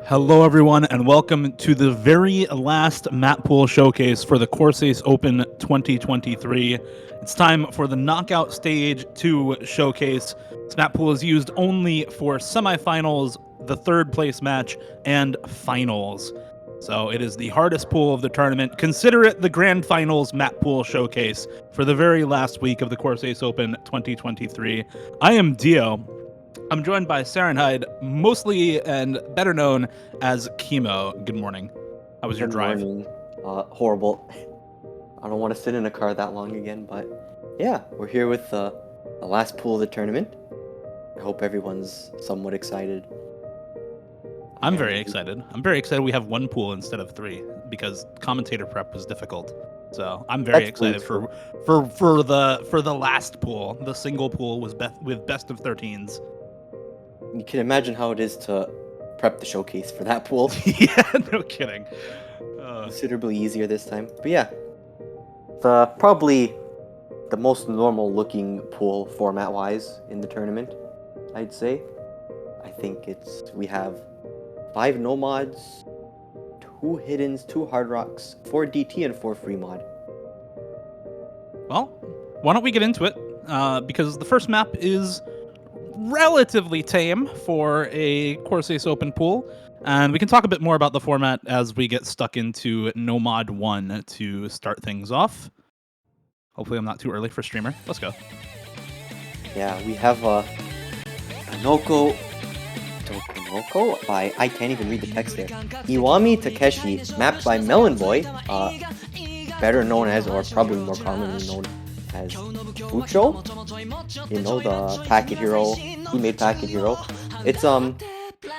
Hello, everyone, and welcome to the very last Mappool showcase for the Corsace Open 2023. It's time for the Knockout Stage 2 showcase. This Mappool is used only for semifinals, the third place match, and finals. So it is the hardest pool of the tournament. Consider it the Grand Finals Mappool showcase for the very last week of the Corsace Open 2023. I am Dio. I'm joined by Sarenhide, mostly and better known as Chemo. Good morning. How was your Good drive? morning. Horrible. I don't want to sit in a car that long again, but yeah, we're here with the last pool of the tournament. I hope everyone's somewhat excited. I'm And very excited. I'm very excited we have one pool instead of three because commentator prep was difficult. So I'm very that's really excited true. for the last pool. The single pool was with best of 13s. You can imagine how it is to prep the showcase for that pool. Yeah, no kidding. Considerably easier this time. But yeah, the probably the most normal looking pool format wise in the tournament, I'd say. I think we have 5 no mods, 2 hiddens, 2 hard rocks, 4 DT, and 4 free mod. Well, why don't we get into it? Because the first map is relatively tame for a Corsace Open pool, and we can talk a bit more about the format as we get stuck into Nomad 1 to start things off. Hopefully I'm not too early for streamer. Let's go. Yeah, we have Tokonoko by, I can't even read the text there. Iwami Takeshi, mapped by Melon Boy, better known as, or probably more commonly known as Ucho. You know, the packet hero, he made packet hero. It's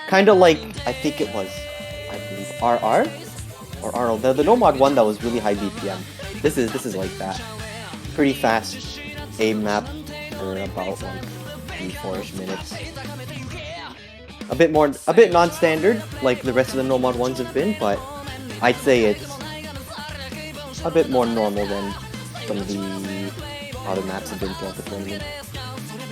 kind of like, I think it was, I believe, RR or Arnold, the Nomad one that was really high BPM. This is like that. Pretty fast aim map for about like 3-4ish minutes. A bit non-standard, like the rest of the Nomad ones have been, but I'd say it's a bit more normal than some of the other maps have been throughout the tournament.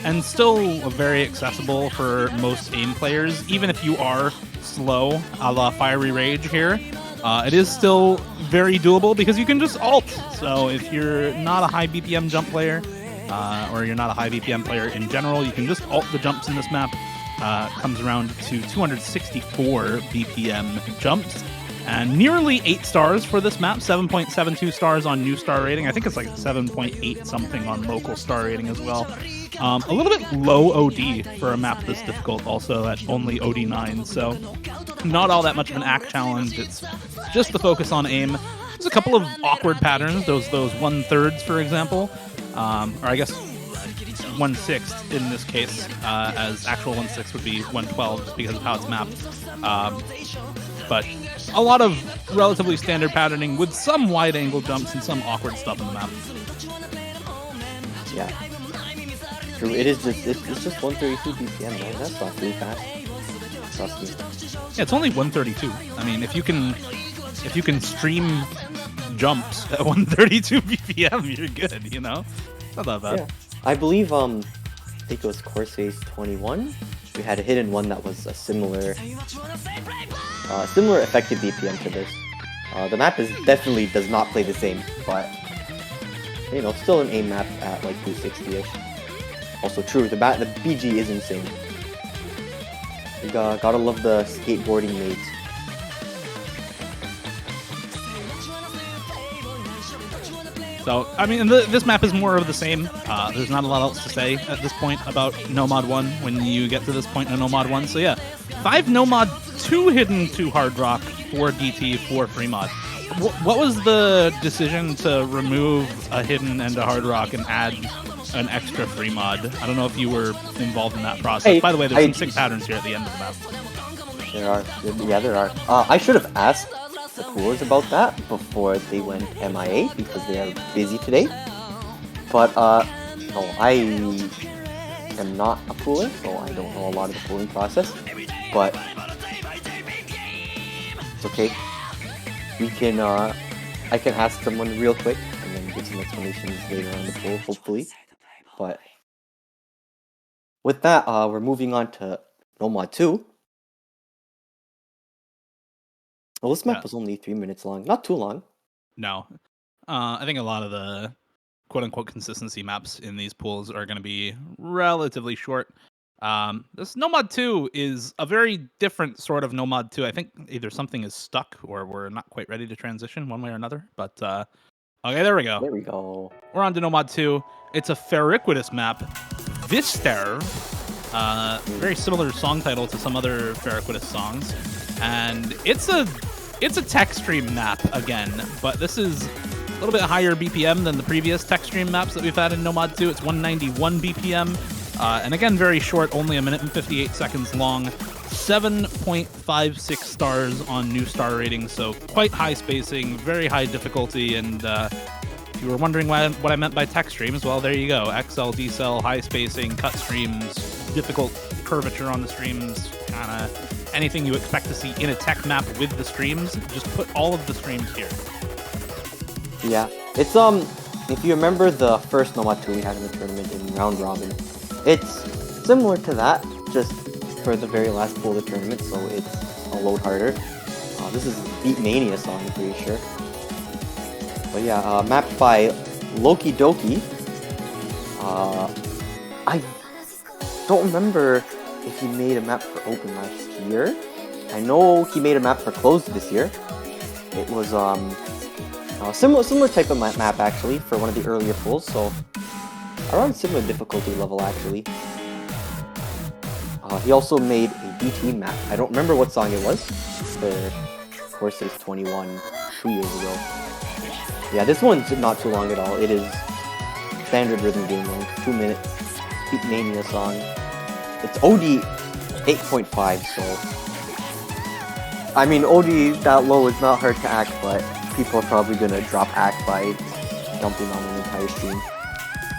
And still very accessible for most aim players, even if you are slow, a la Fiery Rage here. It is still very doable because you can just ult. So if you're not a high BPM jump player, or you're not a high BPM player in general, you can just ult the jumps in this map. Comes around to 264 BPM jumps, and nearly 8 stars for this map, 7.72 stars on new star rating. I think it's like 7.8 something on local star rating as well. A little bit low OD for a map this difficult, also at only OD 9, so not all that much of an act challenge. It's just the focus on aim. There's a couple of awkward patterns, those 1/3s, for example, or I guess 1/6 in this case, as actual 1/6 would be 1/12 just because of how it's mapped. But a lot of relatively standard patterning with some wide angle jumps and some awkward stuff in the map. Yeah. True, it's just 132 BPM, man. That's not too fast. Trust me. Yeah, it's only 132. I mean, if you can stream jumps at 132 BPM, you're good, you know? Not that bad. Yeah. I believe I think it was Corsace 21. We had a hidden one that was a similar effective BPM to this. The map definitely does not play the same, but you know, still an aim map at like 260ish. Also true, the BG is insane. You gotta love the skateboarding maids. So, I mean, this map is more of the same. There's not a lot else to say at this point about Nomad 1 when you get to this point in Nomad 1. So yeah, 5 Nomad, 2 hidden, 2 hard rock, 4 DT, 4 free mod. What was the decision to remove a hidden and a hard rock and add an extra free mod? I don't know if you were involved in that process. Hey, By the way, there's some sick patterns here at the end of the map. There are. Yeah, there are. I should have asked the coolers about that before they went MIA because they are busy today. But no, I am not a cooler, so I don't know a lot of the cooling process. But it's okay. We can I can ask someone real quick and then get some explanations later on the pool, hopefully. But with that, we're moving on to Nomad 2. Well, this map Yeah. was only 3 minutes long. Not too long. No. I think a lot of the quote unquote consistency maps in these pools are going to be relatively short. This Nomad 2 is a very different sort of Nomad 2. I think either something is stuck or we're not quite ready to transition one way or another. But okay, there we go. There we go. We're on to Nomad 2. It's a Ferriquitous map. Vister, very similar song title to some other Ferriquitous songs. And it's a tech stream map again, but this is a little bit higher BPM than the previous tech stream maps that we've had in Nomad 2. It's 191 BPM. And again, very short, only 1 minute and 58 seconds long. 7.56 stars on new star rating, so quite high spacing, very high difficulty, and if you were wondering what I meant by tech streams, well, there you go. XL, decel, high spacing, cut streams, difficult curvature on the streams, kind of anything you expect to see in a tech map with the streams. Just put all of the streams here. Yeah, it's if you remember the first Nomad 2 we had in the tournament in round robin, it's similar to that, just for the very last pool of the tournament, so it's a load harder. This is Beat Mania song, I'm pretty sure. But yeah, mapped by Loki Doki. I don't remember if he made a map for Open last year. I know he made a map for Closed this year. It was similar type of map actually for one of the earlier pools, so around similar difficulty level actually. He also made a B-Team map. I don't remember what song it was for Corsace 21 2 years ago. Yeah, this one's not too long at all. It is standard rhythm game length, 2 minutes. Beat Mania song. It's OD 8.5, so I mean OD that low is not hard to act, but people are probably gonna drop act by dumping on an entire stream.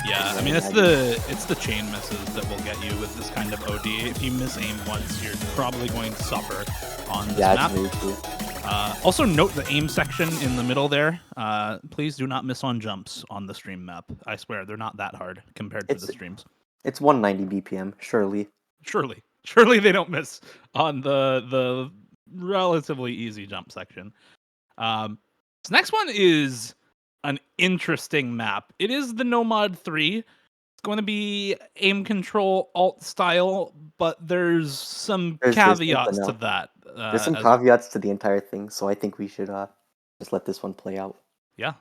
Yeah, I mean it's the chain misses that will get you with this kind of OD. If you miss aim once, you're probably going to suffer on this map. That's very true. Also note the aim section in the middle there. Please do not miss on jumps on the stream map. I swear, they're not that hard compared to the streams. It's 190 BPM, surely. Surely they don't miss on the relatively easy jump section. This next one is an interesting map. It is the Nomad 3. It's going to be aim control alt style, but there's some caveats to that. There's some caveats to the entire thing, so I think we should just let this one play out. Yeah.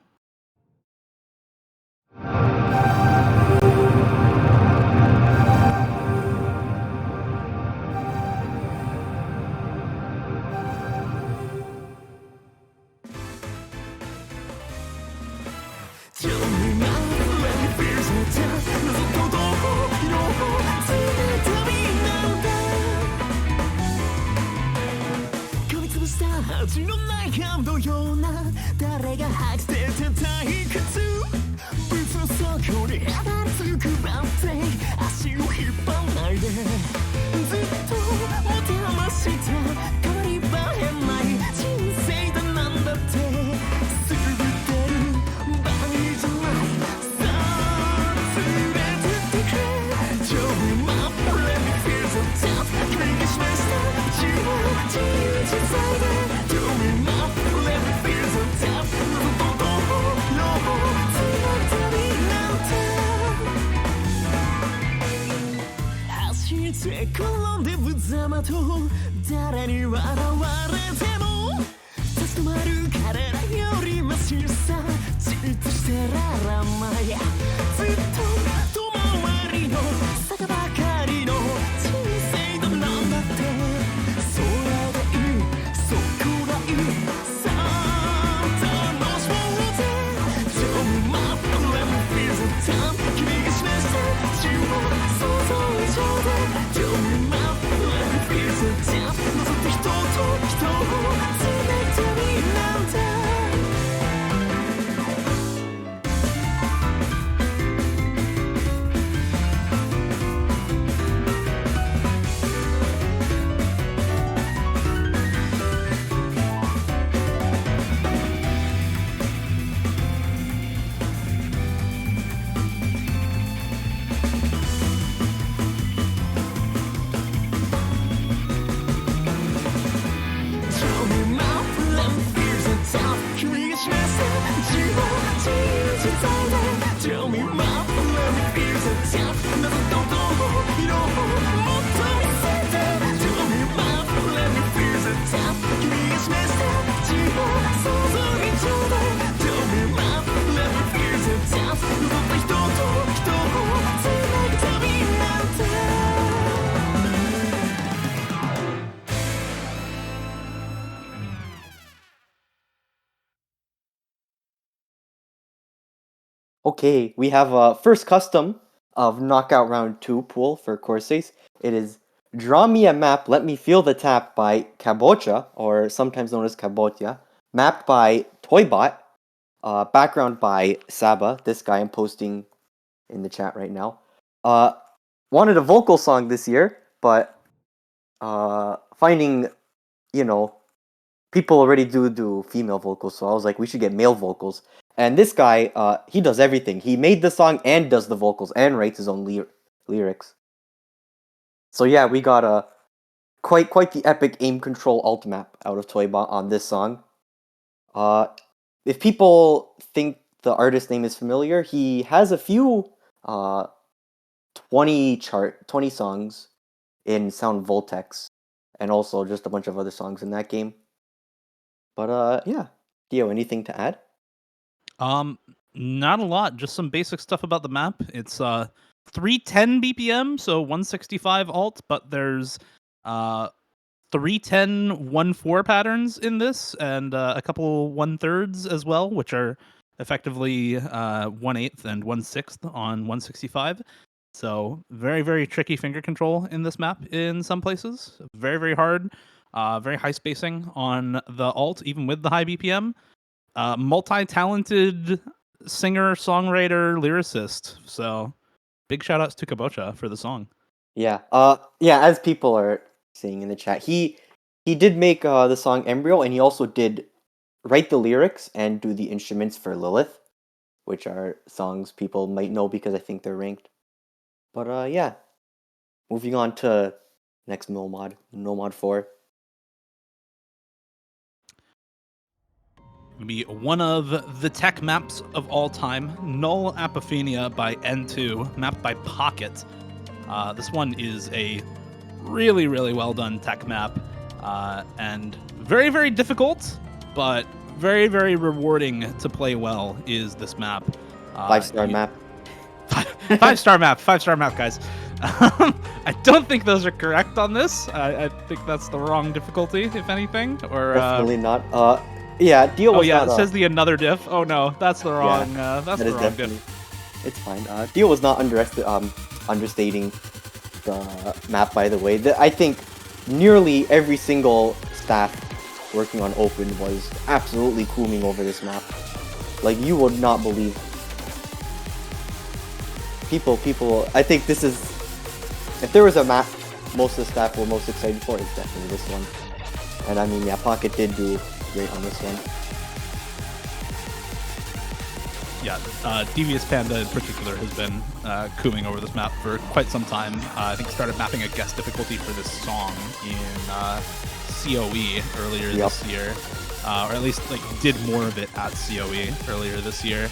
Okay, we have a first custom of Knockout Round 2 pool for Corsace. It is Draw Me a Map, Let Me Feel the Tap by Kabocha, or sometimes known as Kabotia. Map by Toybot. Background by Saba. This guy I'm posting in the chat right now. Wanted a vocal song this year, but finding, you know, people already do female vocals, so I was like, we should get male vocals. And this guy, he does everything. He made the song and does the vocals and writes his own lyrics. So yeah, we got a quite the epic aim control alt map out of Toybot on this song. If people think the artist name is familiar, he has a few 20 songs in Sound Voltex, and also just a bunch of other songs in that game. But yeah, Dio, anything to add? Not a lot. Just some basic stuff about the map. It's 310 BPM, so 165 alt, but there's 310 1/4 patterns in this, and a couple 1/3s as well, which are effectively 1/8 and 1/6 on 165. So very tricky finger control in this map in some places. Very hard. Very high spacing on the alt, even with the high BPM. Multi-talented singer, songwriter, lyricist. So big shout outs to Kabocha for the song. Yeah. Yeah, as people are saying in the chat, he did make the song Embryo, and he also did write the lyrics and do the instruments for Lilith, which are songs people might know because I think they're ranked. But yeah. Moving on to next No Mod 4. Be one of the tech maps of all time, Null Apophenia by N2, mapped by Pocket. This one is a really well done tech map, and very difficult, but very rewarding to play well is this map. 5-star map. 5-star map, 5-star map, guys. I don't think those are correct on this. I think that's the wrong difficulty, if anything. Or definitely not. Yeah, Dio was it not, says the another diff. Oh no, that's the wrong. That's the wrong diff. It's fine. Dio was not understating the map. By the way, I think nearly every single staff working on Open was absolutely cooming over this map. Like, you would not believe. People. I think this is. If there was a map most of the staff were most excited for, it's definitely this one. And I mean, yeah, Pocket did do great on this one. Yeah, Devious Panda in particular has been cooming over this map for quite some time. I think started mapping a guest difficulty for this song in COE earlier this year, or at least like did more of it at COE earlier this year.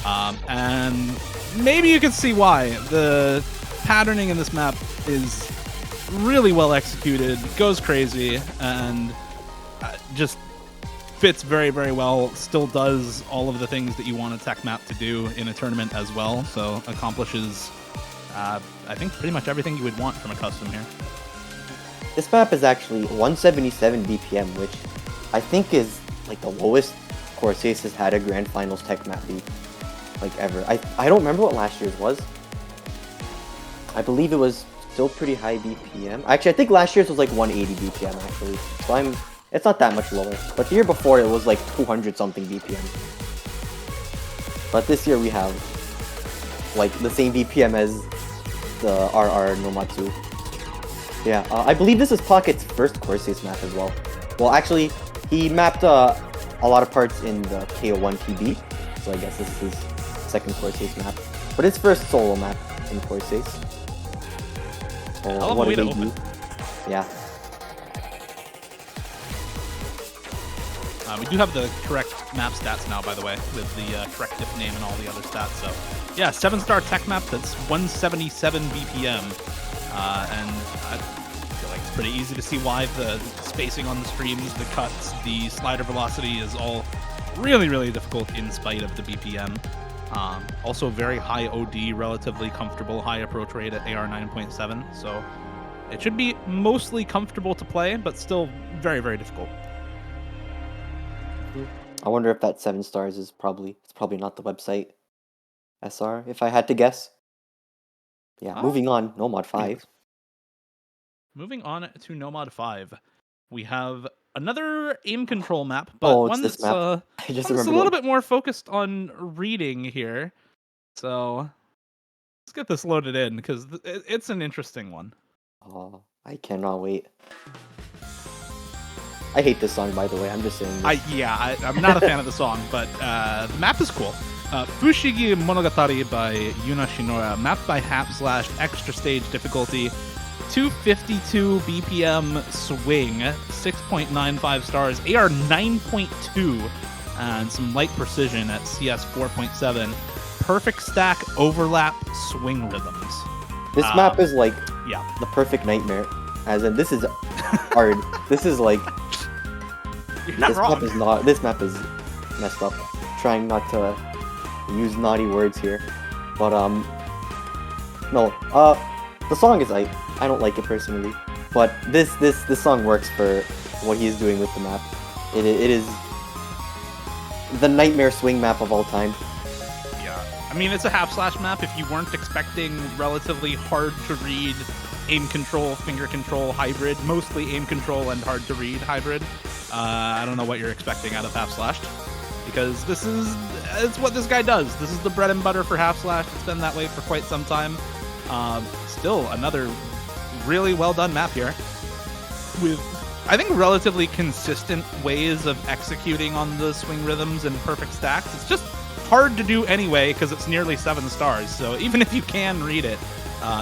And maybe you can see why. The patterning in this map is really well executed, goes crazy, and just fits very well. Still does all of the things that you want a tech map to do in a tournament as well, so accomplishes I think pretty much everything you would want from a custom here. This map is actually 177 BPM, which I think is like the lowest Corsace has had a Grand Finals tech map be, like, ever. I don't remember what last year's was. I believe it was still pretty high BPM. Actually, I think last year's was like 180 BPM actually. So it's not that much lower. But the year before it was like 200 something BPM. But this year we have like the same BPM as the RR Nomatsu. Yeah, I believe this is Pocket's first Corsace map as well. Well, actually, he mapped a lot of parts in the KO1 TB, so I guess this is his second Corsace map. But his first solo map in Corsace. Oh, what a debut. Yeah. We do have the correct map stats now, by the way, with the correct diff name and all the other stats. So, yeah, 7-star tech map that's 177 BPM. And I feel like it's pretty easy to see why. The spacing on the streams, the cuts, the slider velocity is all really difficult in spite of the BPM. Also very high OD, relatively comfortable, high approach rate at AR 9.7. So it should be mostly comfortable to play, but still very difficult. I wonder if that 7 stars is probably not the website. SR, if I had to guess. Yeah, moving on, No Mod 5. Moving on to No Mod 5, we have another aim control map, but Oh, it's one this that's map. one I just that's a remembered little it. bit more focused on reading here. So let's get this loaded in because it's an interesting one. Oh, I cannot wait. I hate this song, by the way. I'm just saying this. I'm not a fan of the song, but the map is cool. Fushigi Monogatari by Yuna Shinora, mapped by Hap/, extra stage difficulty, 252 BPM swing, 6.95 stars, AR 9.2, and some light precision at CS 4.7. Perfect stack, overlap, swing rhythms. This map is like Yeah. the perfect nightmare. As in, this is hard. This is like You're not wrong. This map is messed up. Trying not to use naughty words here, but no. The song is I don't like it personally, but this song works for what he's doing with the map. It is the nightmare swing map of all time. Yeah. I mean, it's a half slash map. If you weren't expecting relatively hard to read aim control, finger control hybrid, mostly aim control and hard to read hybrid, I don't know what you're expecting out of half slashed, because it's what this guy does. This is the bread and butter for half slashed. It's been that way for quite some time. Still another really well done map here with, I think, relatively consistent ways of executing on the swing rhythms and perfect stacks. It's just hard to do anyway because it's nearly 7 stars. So even if you can read it,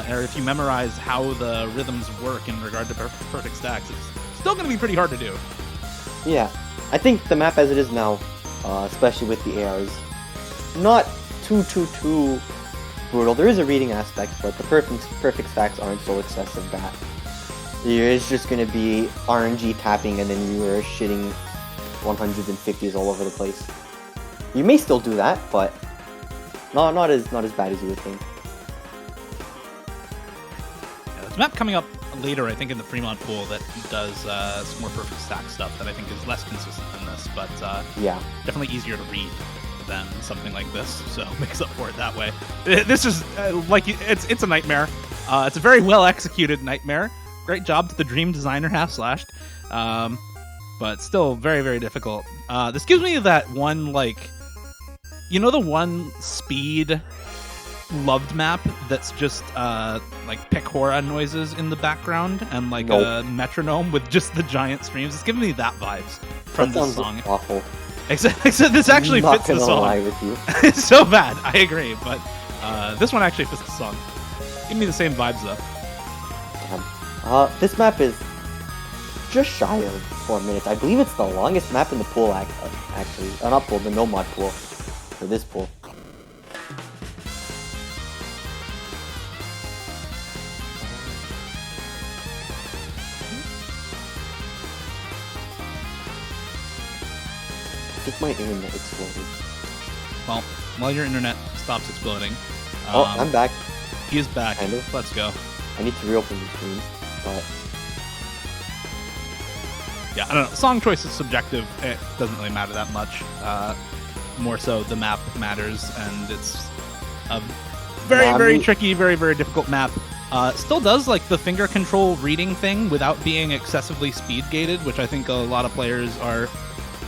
or if you memorize how the rhythms work in regard to perfect stacks, it's still going to be pretty hard to do. Yeah, I think the map as it is now, especially with the ARs, not too brutal. There is a reading aspect, but the perfect stacks aren't so excessive that it's just going to be RNG tapping and then you are shitting 150s all over the place. You may still do that, but not as bad as you would think. Yeah, there's a map coming up later, I think, in the Fremont pool that does some more perfect stack stuff that I think is less consistent than this, but yeah, definitely easier to read than something like this, so makes up for it that way. This is it's a nightmare. It's a very well executed nightmare. Great job to the dream designer half slashed, but still very, very difficult. This gives me that one, like, you know, the one speed loved map that's just like Pecora noises in the background and like a metronome with just the giant streams. It's giving me that vibes from this song. Awful. Except this actually fits the song. Lie with you. It's so bad. I agree, but this one actually fits the song. Give me the same vibes though. Damn. This map is just shy of 4 minutes. I believe it's the longest map in the pool, actually. Not pool, the No Mod pool. For this pool. I think my internet exploded. Well, while your internet stops exploding. I'm back. He is back. Kind of. Let's go. I need to reopen the screen, but yeah, I don't know. Song choice is subjective. It doesn't really matter that much. More so, the map matters, and it's a very tricky, very, very difficult map. Still does like the finger control reading thing without being excessively speed gated, which I think a lot of players are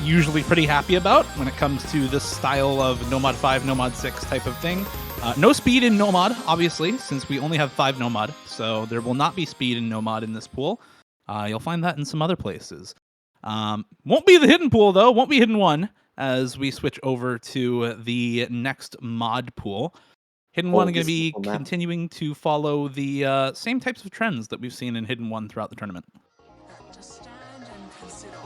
usually pretty happy about when it comes to this style of No Mod 5, No Mod 6 type of thing. No speed in No Mod, obviously, since we only have 5 No Mod, so there will not be speed in No Mod in this pool. You'll find that in some other places. Won't be the hidden pool, though. Won't be hidden 1 as we switch over to the next mod pool. Hidden 1 is going to be continuing to follow the same types of trends that we've seen in Hidden 1 throughout the tournament.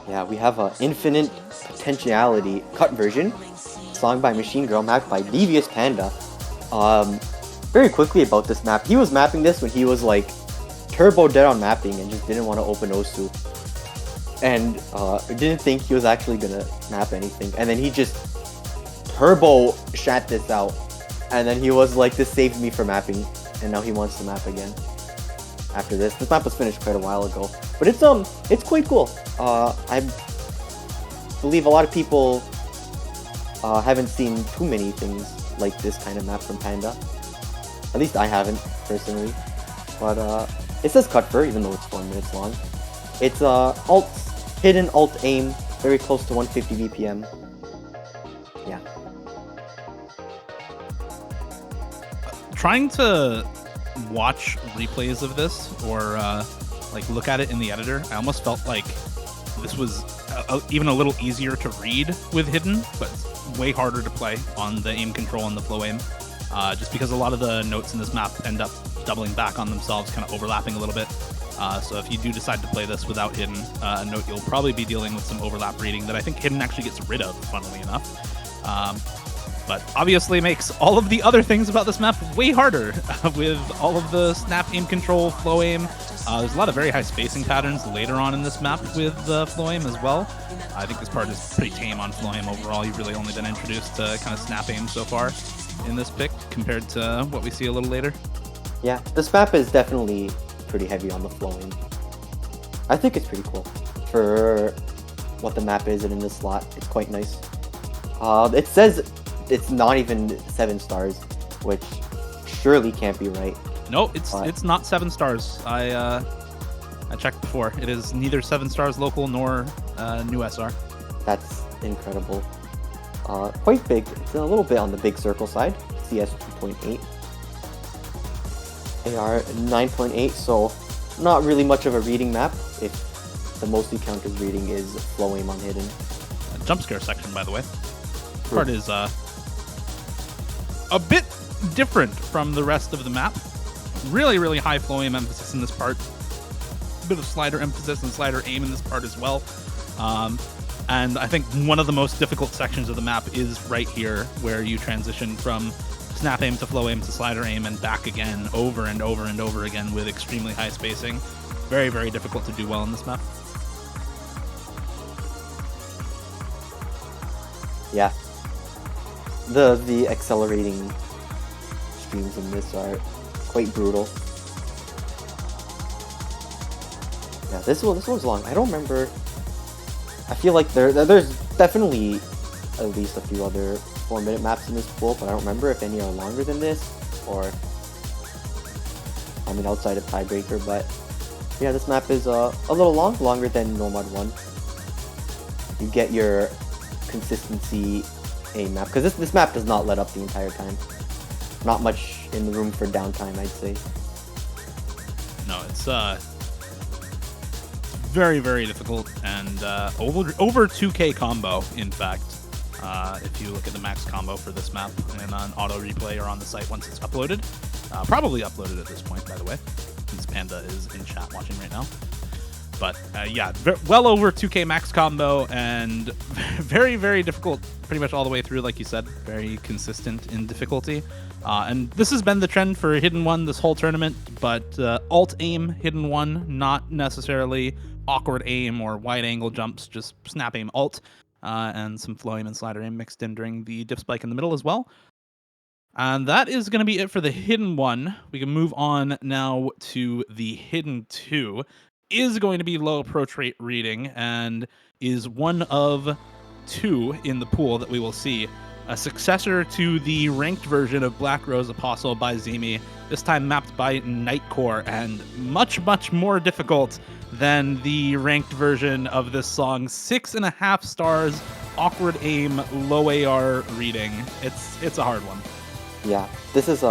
Yeah, we have an Infinite Potentiality cut version, song by Machine Girl, mapped by Devious Panda. Very quickly about this map, he was mapping this when he was like turbo dead on mapping and just didn't want to open Osu. And didn't think he was actually gonna map anything. And then he just turbo shat this out. And then he was like, this saved me from mapping. And now he wants to map again. After this. This map was finished quite a while ago. But it's quite cool. I believe a lot of people haven't seen too many things like this kind of map from Panda. At least I haven't, personally. But it says cut for, even though it's 4 minutes long. It's hidden alt aim, very close to 150 BPM. Yeah. Trying to watch replays of this or like look at it in the editor, I almost felt like this was even a little easier to read with hidden, but way harder to play on the aim control and the flow aim, just because a lot of the notes in this map end up doubling back on themselves, kind of overlapping a little bit. So if you do decide to play this without hidden note, you'll probably be dealing with some overlap reading that I think hidden actually gets rid of, funnily enough. But obviously makes all of the other things about this map way harder with all of the snap aim control, flow aim. There's a lot of very high spacing patterns later on in this map with flow aim as well. I think this part is pretty tame on flow aim overall. You've really only been introduced to kind of snap aim so far in this pick compared to what we see a little later. Yeah, this map is definitely pretty heavy on the flow aim. I think it's pretty cool for what the map is, and in this slot, it's quite nice. It says it's not even 7 stars, which surely can't be right. No, it's not 7 stars. I checked before. It is neither 7 stars local nor new SR. That's incredible. Quite big. It's a little bit on the big circle side. CS 2.8. AR 9.8, so not really much of a reading map if the most you count as reading is flow aim on hidden. Jump scare section, by the way. Part is a bit different from the rest of the map. Really, really high flow aim emphasis in this part. A bit of slider emphasis and slider aim in this part as well. And I think one of the most difficult sections of the map is right here, where you transition from snap aim to flow aim to slider aim and back again over and over and over again with extremely high spacing. Very, very difficult to do well in this map. Yeah. The accelerating streams in this are quite brutal. Yeah, this one's long. I don't remember. I feel like there's definitely at least a few other 4-minute maps in this pool, but I don't remember if any are longer than this, or I mean outside of Tiebreaker. But yeah, this map is a little longer than Nomad 1. You get your consistency aim map, because this map does not let up the entire time. Not much in the room for downtime, I'd say. No, it's very, very difficult, and over 2K combo, in fact. If you look at the max combo for this map and on auto replay or on the site once it's uploaded. Probably uploaded at this point, by the way, since Panda is in chat watching right now. But yeah, well over 2K max combo, and very, very difficult pretty much all the way through, like you said. Very consistent in difficulty. And this has been the trend for Hidden 1 this whole tournament, but alt aim Hidden 1, not necessarily awkward aim or wide angle jumps, just snap aim alt. And some flow aim and slider aim mixed in during the dip spike in the middle as well. And that is going to be it for the Hidden 1. We can move on now to the Hidden 2. Is going to be low approach rate reading and is one of 2 in the pool that we will see. A successor to the ranked version of Black Rose Apostle by Zemi, this time mapped by Nightcore, and much, much more difficult than the ranked version of this song. 6.5 stars, awkward aim, low AR reading. It's a hard one. Yeah, this is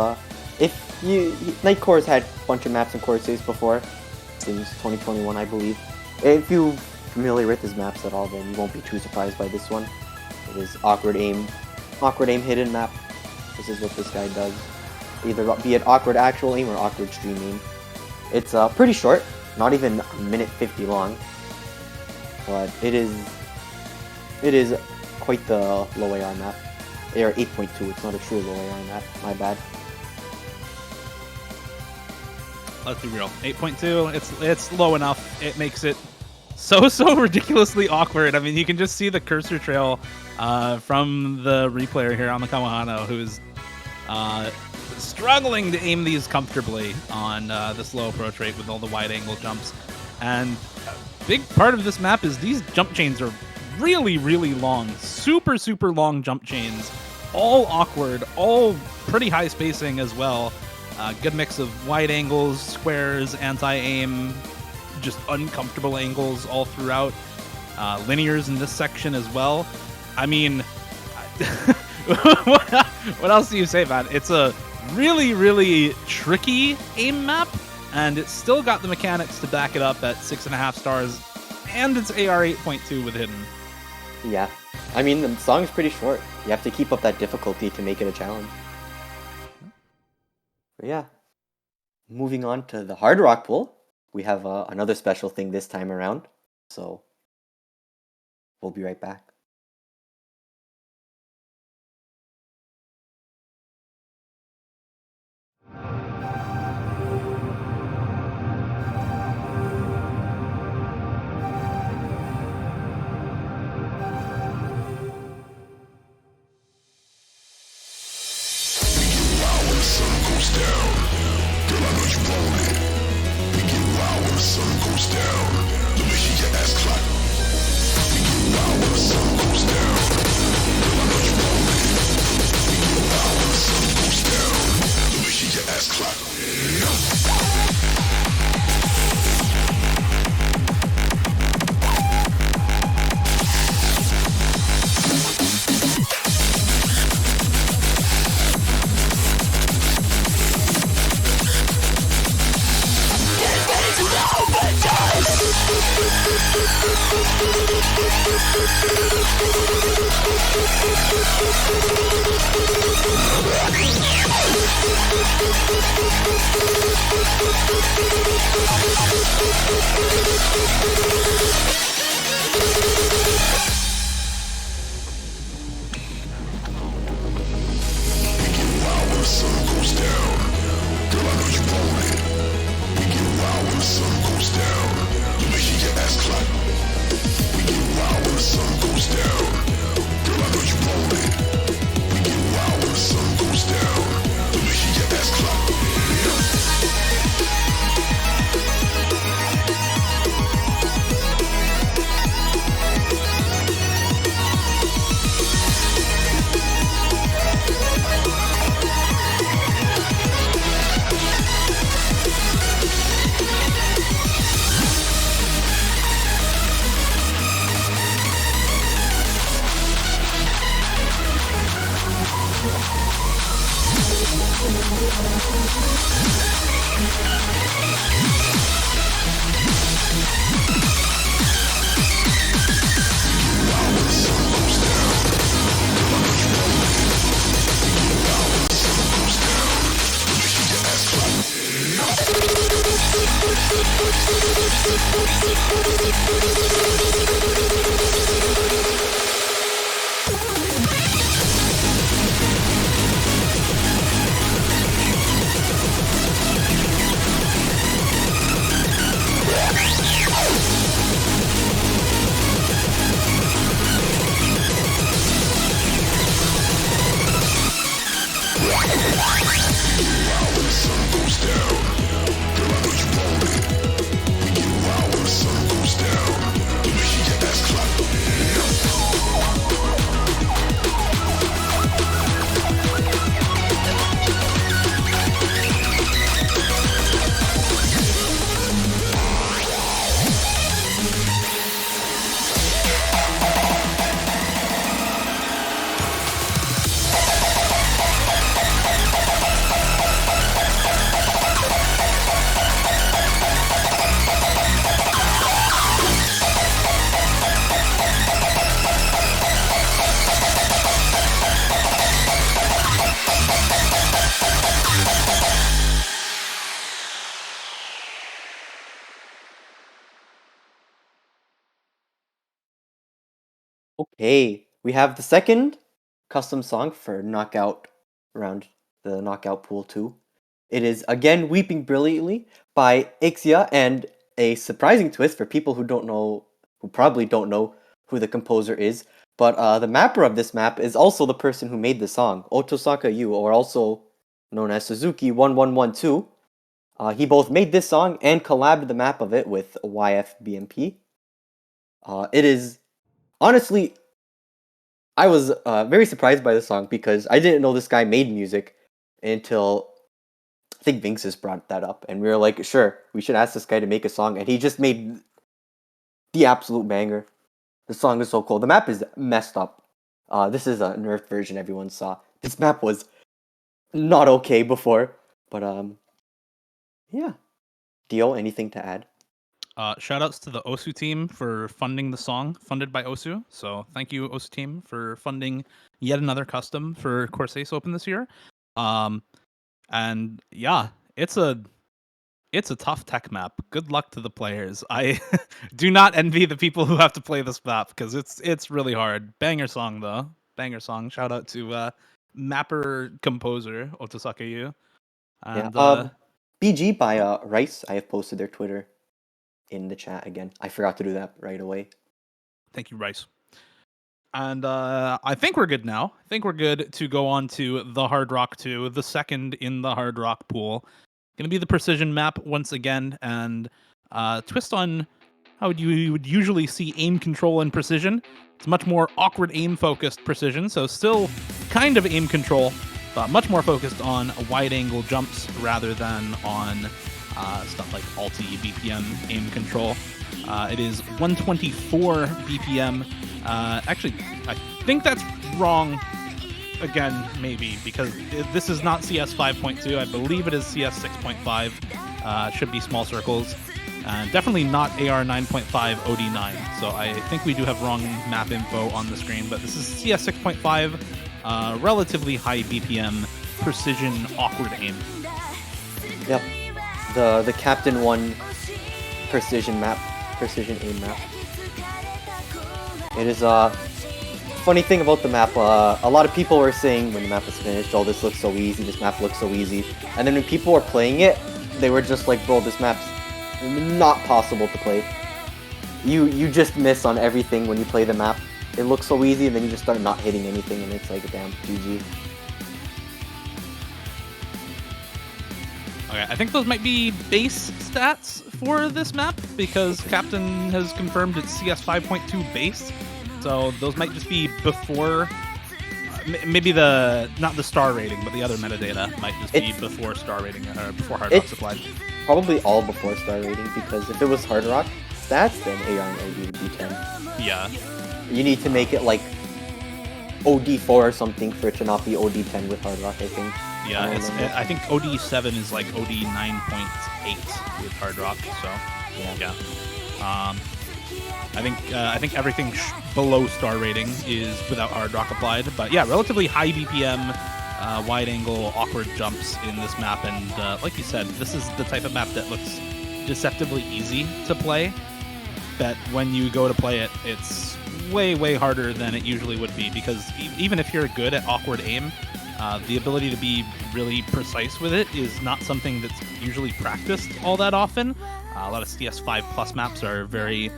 Nightcore's had a bunch of maps in Corsace before, since 2021, I believe. If you're familiar with his maps at all, then you won't be too surprised by this one. It is awkward aim hidden map. This is what this guy does. Either be it awkward actual aim or awkward stream aim. It's pretty short, not even a minute 50 long, but it is quite the low AR map. AR 8.2. It's not a true low AR map. My bad. Let's be real. 8.2. It's low enough. It makes it so ridiculously awkward. I mean, you can just see the cursor trail from the replayer here on the Kamahano, who's struggling to aim these comfortably on this low approach rate with all the wide angle jumps. And a big part of this map is these jump chains are really, really long. Super long jump chains. all awkward, all pretty high spacing as well. Good mix of wide angles, squares, anti-aim, just uncomfortable angles all throughout. Linears in this section as well. I mean, what else do you say, man? It's a really, really tricky aim map, and it's still got the mechanics to back it up at 6.5 stars, and it's AR 8.2 with hidden. Yeah. I mean, the song's pretty short. You have to keep up that difficulty to make it a challenge. But yeah. Moving on to the hard rock pool, we have another special thing this time around. So we'll be right back. Okay, we have the second custom song for knockout round, the knockout pool 2. It is again Weeping Brilliantly by Ixia, and a surprising twist for people who don't know, who probably don't know who the composer is. But the mapper of this map is also the person who made the song, Otosaka Yu, or also known as Suzuki1112. He both made this song and collabed the map of it with YFBMP. It is honestly I was very surprised by the song because I didn't know this guy made music until I think Vinxis brought that up, and we were like, sure, we should ask this guy to make a song, and he just made the absolute banger. The song is so cool. The map is messed up. This is a nerfed version everyone saw. This map was not okay before, but yeah. Dio, anything to add? Shoutouts to the Osu team for funding the song, funded by Osu. So thank you, Osu team, for funding yet another custom for Corsace Open this year. And yeah, it's a tough tech map. Good luck to the players. I do not envy the people who have to play this map because it's really hard. Banger song though. Banger song. Shout out to mapper composer Otosakeyu. And Yeah. BG by Rice. I have posted their Twitter in the chat again. I forgot to do that right away. Thank you, Rice. And I think we're good now. I think we're good to go on to the Hard Rock 2, the second in the Hard Rock pool. Going to be the precision map once again, and twist on how you would usually see aim control and precision. It's much more awkward aim-focused precision, so still kind of aim control, but much more focused on wide-angle jumps rather than on stuff like alti BPM aim control. It is 124 BPM. Actually, I think that's wrong again, maybe, because this is not CS 5.2. I believe it is CS 6.5. Should be small circles. Definitely not AR 9.5 OD9. So I think we do have wrong map info on the screen, but this is CS 6.5. Relatively high BPM, precision, awkward aim. Yep. The Captain 1 precision map. Precision aim map. It is funny thing about the map, a lot of people were saying when the map was finished, oh, this looks so easy, this map looks so easy. And then when people were playing it, they were just like, bro, this map's not possible to play. You just miss on everything when you play the map. It looks so easy, and then you just start not hitting anything, and it's like, damn, GG. Okay, I think those might be base stats for this map, because Captain has confirmed it's CS 5.2 base. So those might just be before, maybe not the star rating, but the other metadata might just be before star rating, or before Hard Rock applied. Probably all before star rating, because if it was Hard Rock stats, then AR and OD would be 10. Yeah. You need to make it like OD4 or something for it to not be OD10 with Hard Rock, I think. Yeah, I think OD7 is like OD 9.8 with Hard Rock, so yeah. I think everything below star rating is without Hard Rock applied, but yeah, relatively high BPM, wide angle, awkward jumps in this map, and like you said, this is the type of map that looks deceptively easy to play, but when you go to play it, it's way harder than it usually would be, because even if you're good at awkward aim, the ability to be really precise with it is not something that's usually practiced all that often. A lot of CS5 plus maps are very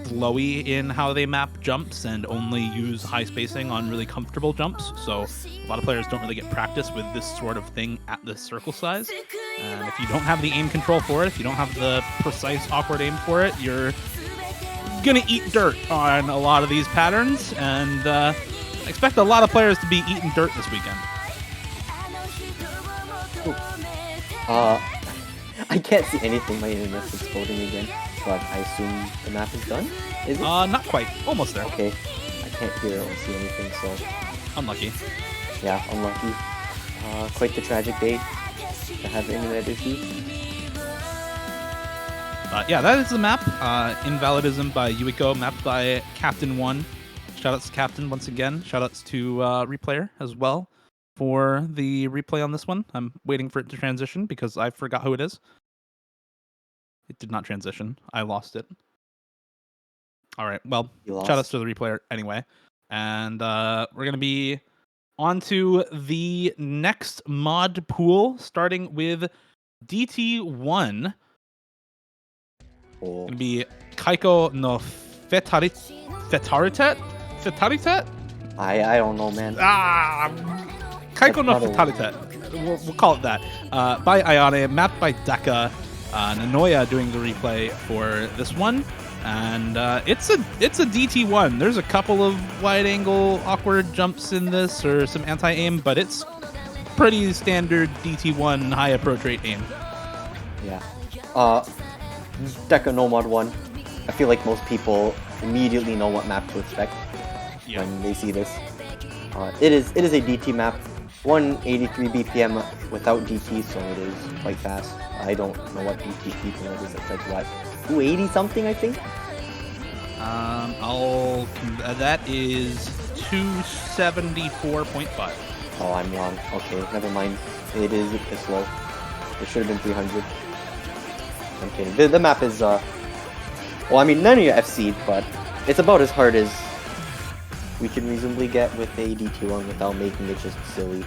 flowy in how they map jumps and only use high spacing on really comfortable jumps, so a lot of players don't really get practice with this sort of thing at this circle size. And if you don't have the aim control for it, if you don't have the precise awkward aim for it, you're gonna eat dirt on a lot of these patterns, and expect a lot of players to be eating dirt this weekend. I can't see anything. My internet's exploding again, but I assume the map is done? Is it? Not quite. Almost there. Okay. I can't hear or see anything, so... Unlucky. Yeah, unlucky. Quite the tragic day to have internet issues. Yeah, that is the map. Invalidism by Yuiko, mapped by Captain 1. Shoutouts to Captain once again. Shoutouts to Replayer as well for the replay on this one. I'm waiting for it to transition because I forgot who it is. It did not transition. I lost it. All right, well, shoutouts to the Replayer anyway. And we're going to be on to the next mod pool, starting with DT1. Going to be Kaiko no Fetaritet? I don't know, man. Kaiko no Fetaritet. We'll call it that. By Ayane, mapped by Deka. Nanoya doing the replay for this one. And it's a DT1. There's a couple of wide angle awkward jumps in this, or some anti-aim, but it's pretty standard DT1 high approach rate aim. Yeah. Deca Nomad 1. I feel like most people immediately know what map to expect when they see this. It is a DT map, 183 BPM without DT, so it is quite fast. I don't know what DT speed limit is. It's like what, 280 something, I think. That is 274.5. Oh, I'm wrong. Okay, never mind. It is slow. It should have been 300. I'm kidding. The map is well, I mean, none of your FC'd, but it's about as hard as we can reasonably get with a DT1 without making it just silly.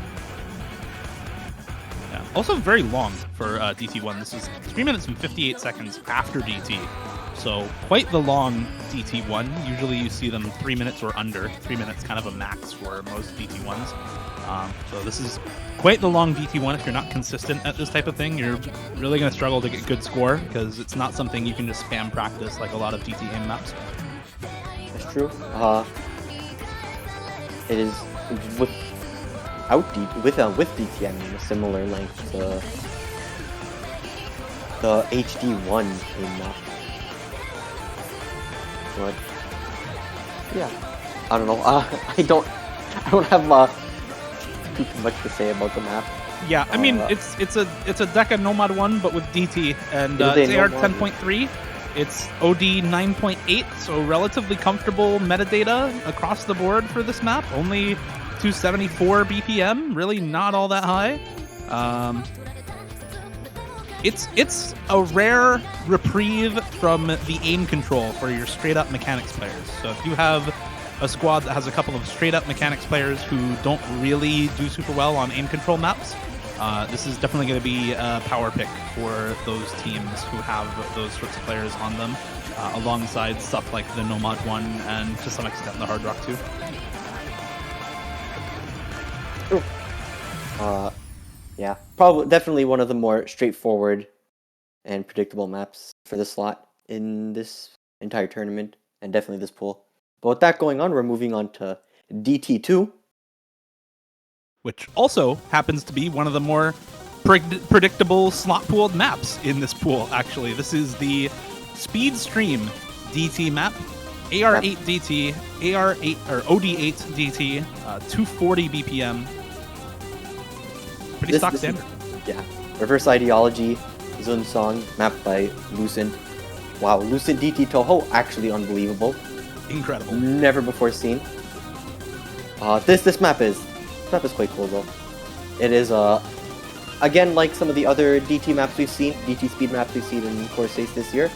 Yeah. Also very long for DT1. This is 3 minutes and 58 seconds after DT. So quite the long DT1. Usually you see them 3 minutes or under. 3 minutes kind of a max for most DT1s. So this is quite the long DT1. If you're not consistent at this type of thing, you're really going to struggle to get good score, because it's not something you can just spam practice like a lot of DT aim maps. That's true. It is with DT, I mean, a similar length to the HD1 aim map. But yeah, I don't know. I don't have too much to say about the map. Yeah, I mean it's a Deca Nomad 1, but with DT, and it's AR 10.3. It's OD 9.8, so relatively comfortable metadata across the board for this map. Only 274 BPM, really not all that high. It's a rare reprieve from the aim control for your straight-up mechanics players. So if you have a squad that has a couple of straight-up mechanics players who don't really do super well on aim control maps, this is definitely going to be a power pick for those teams who have those sorts of players on them, alongside stuff like the Nomad 1 and to some extent the Hard Rock 2. Yeah, definitely one of the more straightforward and predictable maps for the slot in this entire tournament, and definitely this pool. But with that going on, we're moving on to DT2, which also happens to be one of the more predictable slot pooled maps in this pool, actually. This is the Speed Stream DT map, AR8 DT, AR8 or OD8 DT, 240 BPM. Pretty stock standard. Yeah. Reverse Ideology, Zun Song, mapped by Lucent. Wow, Lucent DT Toho, actually unbelievable. Incredible. Never before seen. This map is quite cool though. It is again, like some of the other DT maps we've seen, DT speed maps we've seen in Corsace this year.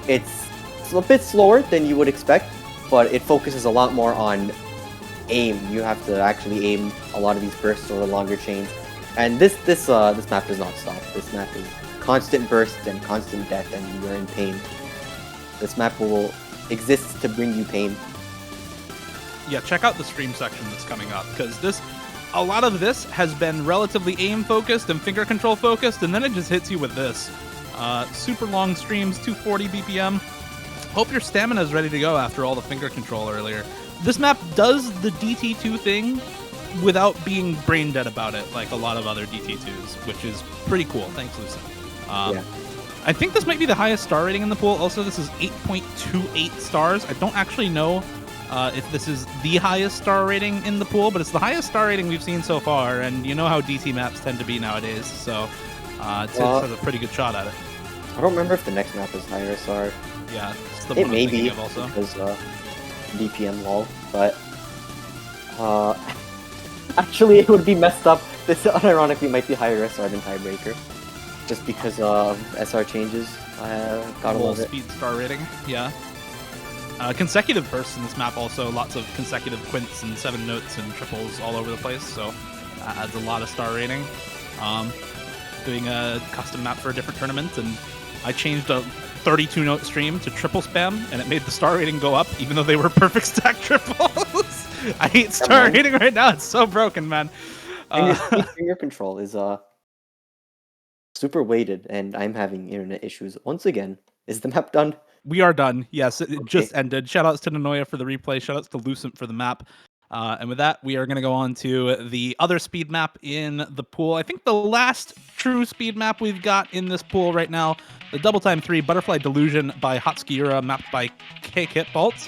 It's a bit slower than you would expect, but it focuses a lot more on aim. You have to actually aim a lot of these bursts or the longer chains. And this map does not stop. This map is constant bursts and constant death, and you're in pain. This map will exist to bring you pain. Yeah, check out the stream section that's coming up, because a lot of this has been relatively aim focused and finger control focused, and then it just hits you with this. Super long streams, 240 BPM. Hope your stamina is ready to go after all the finger control earlier. This map does the DT2 thing without being brain dead about it, like a lot of other DT2s, which is pretty cool. Thanks, Lucent. Yeah. I think this might be the highest star rating in the pool. Also, this is 8.28 stars. I don't actually know if this is the highest star rating in the pool, but it's the highest star rating we've seen so far, and you know how DT maps tend to be nowadays, so it has a pretty good shot at it. I don't remember if the next map is higher SR. Yeah, it's the it one may I'm thinking be of also. Because DPM lol, but actually it would be messed up. This unironically might be higher SR than Tiebreaker, just because of SR changes. Gotta love it. Speed star rating, yeah. Consecutive bursts in this map also, lots of consecutive quints and 7 notes and triples all over the place, so that adds a lot of star rating. Doing a custom map for a different tournament, and I changed a 32 note stream to triple spam, and it made the star rating go up, even though they were perfect stack triples. I hate star rating right now, it's so broken, man. And your finger control is super weighted, and I'm having internet issues once again. Is the map done? We are done. Yes, it Okay. just ended. Shoutouts to Nanoya for the replay. Shoutouts to Lucent for the map. And with that, we are going to go on to the other speed map in the pool. I think the last true speed map we've got in this pool right now, the Double Time 3 Butterfly Delusion by Hatsukiura, mapped by K-Kit Bolts.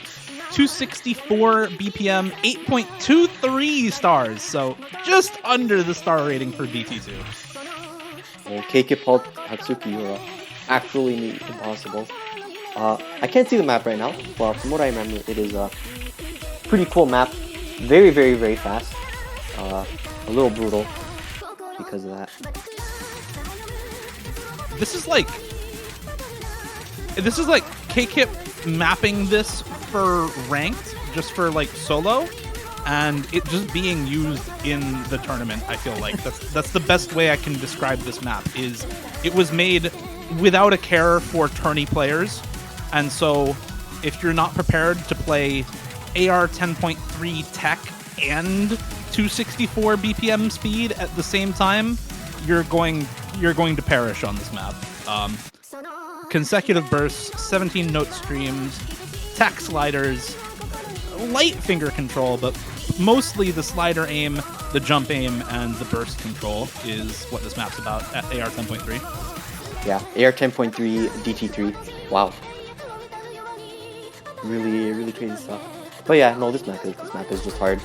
264 BPM, 8.23 stars. So just under the star rating for DT2. Keikipult Hatsukiura actually made impossible. I can't see the map right now, but from what I remember, it is a pretty cool map. Very, very, very fast. A little brutal because of that. This is like K-Kit mapping this for ranked, just for like solo, and it just being used in the tournament. I feel like that's the best way I can describe this map. Is it was made without a care for tourney players, and so if you're not prepared to play AR 10.3 tech and 264 BPM speed at the same time, you're going to perish on this map. Consecutive bursts, 17 note streams, tech sliders, light finger control, but mostly the slider aim, the jump aim, and the burst control is what this map's about at AR 10.3. Yeah, AR 10.3, DT3. Wow. Really, really crazy stuff. But yeah, no, this map is just hard.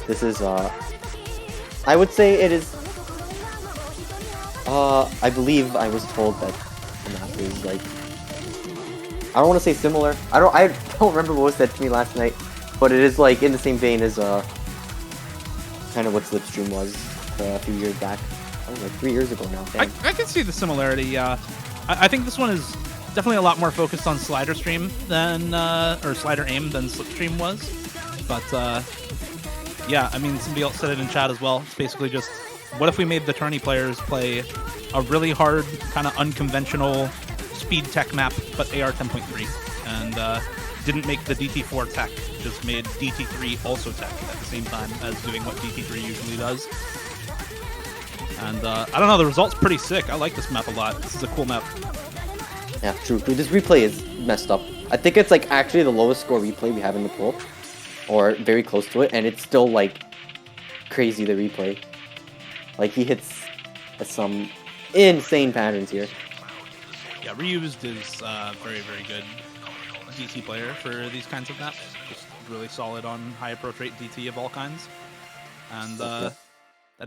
This is I would say it is I believe I was told that the map is like, I don't want to say similar. I don't remember what was said to me last night, but it is like in the same vein as kind of what Slipstream was a few years back. I was like 3 years ago now. I can see the similarity. I think this one is definitely a lot more focused on slider stream than or slider aim than Slipstream was. But yeah, I mean, somebody else said it in chat as well. It's basically just, what if we made the tourney players play a really hard, kind of unconventional speed tech map, but AR 10.3, and didn't make the DT4 tech, just made DT3 also tech at the same time as doing what DT3 usually does. And I don't know, the result's pretty sick. I like this map a lot. This is a cool map. Yeah, true. This replay is messed up. I think it's like actually the lowest score replay we have in the pool, or very close to it, and it's still like crazy, the replay. Like he hits some insane patterns here. Yeah, Reused is very, very good DT player for these kinds of maps. Just really solid on high approach rate DT of all kinds. And that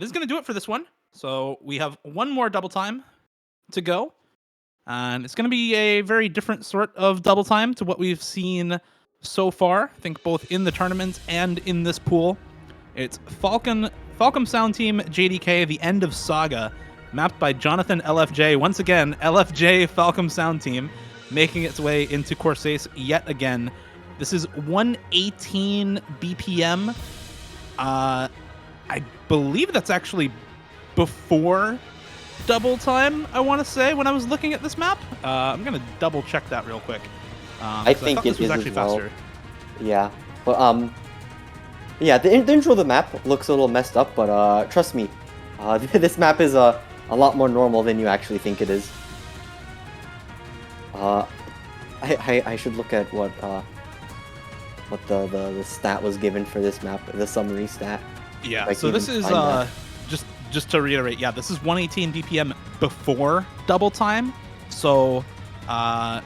is going to do it for this one. So we have one more double time to go. And it's going to be a very different sort of double time to what we've seen so far. I think both in the tournament and in this pool. It's Falcom Sound Team JDK, The End of Saga, mapped by Jonathan LFJ. Once again, LFJ Falcom Sound Team making its way into Corsace yet again. This is 118 BPM. I believe that's actually before double time, I want to say, when I was looking at this map. I'm going to double check that real quick. I think it is actually as well. faster. Yeah, but yeah, the intro of the map looks a little messed up, but trust me, this map is a lot more normal than you actually think it is. I should look at what the stat was given for this map, the summary stat. Yeah, so this is just to reiterate, yeah, this is 118 BPM before double time. So I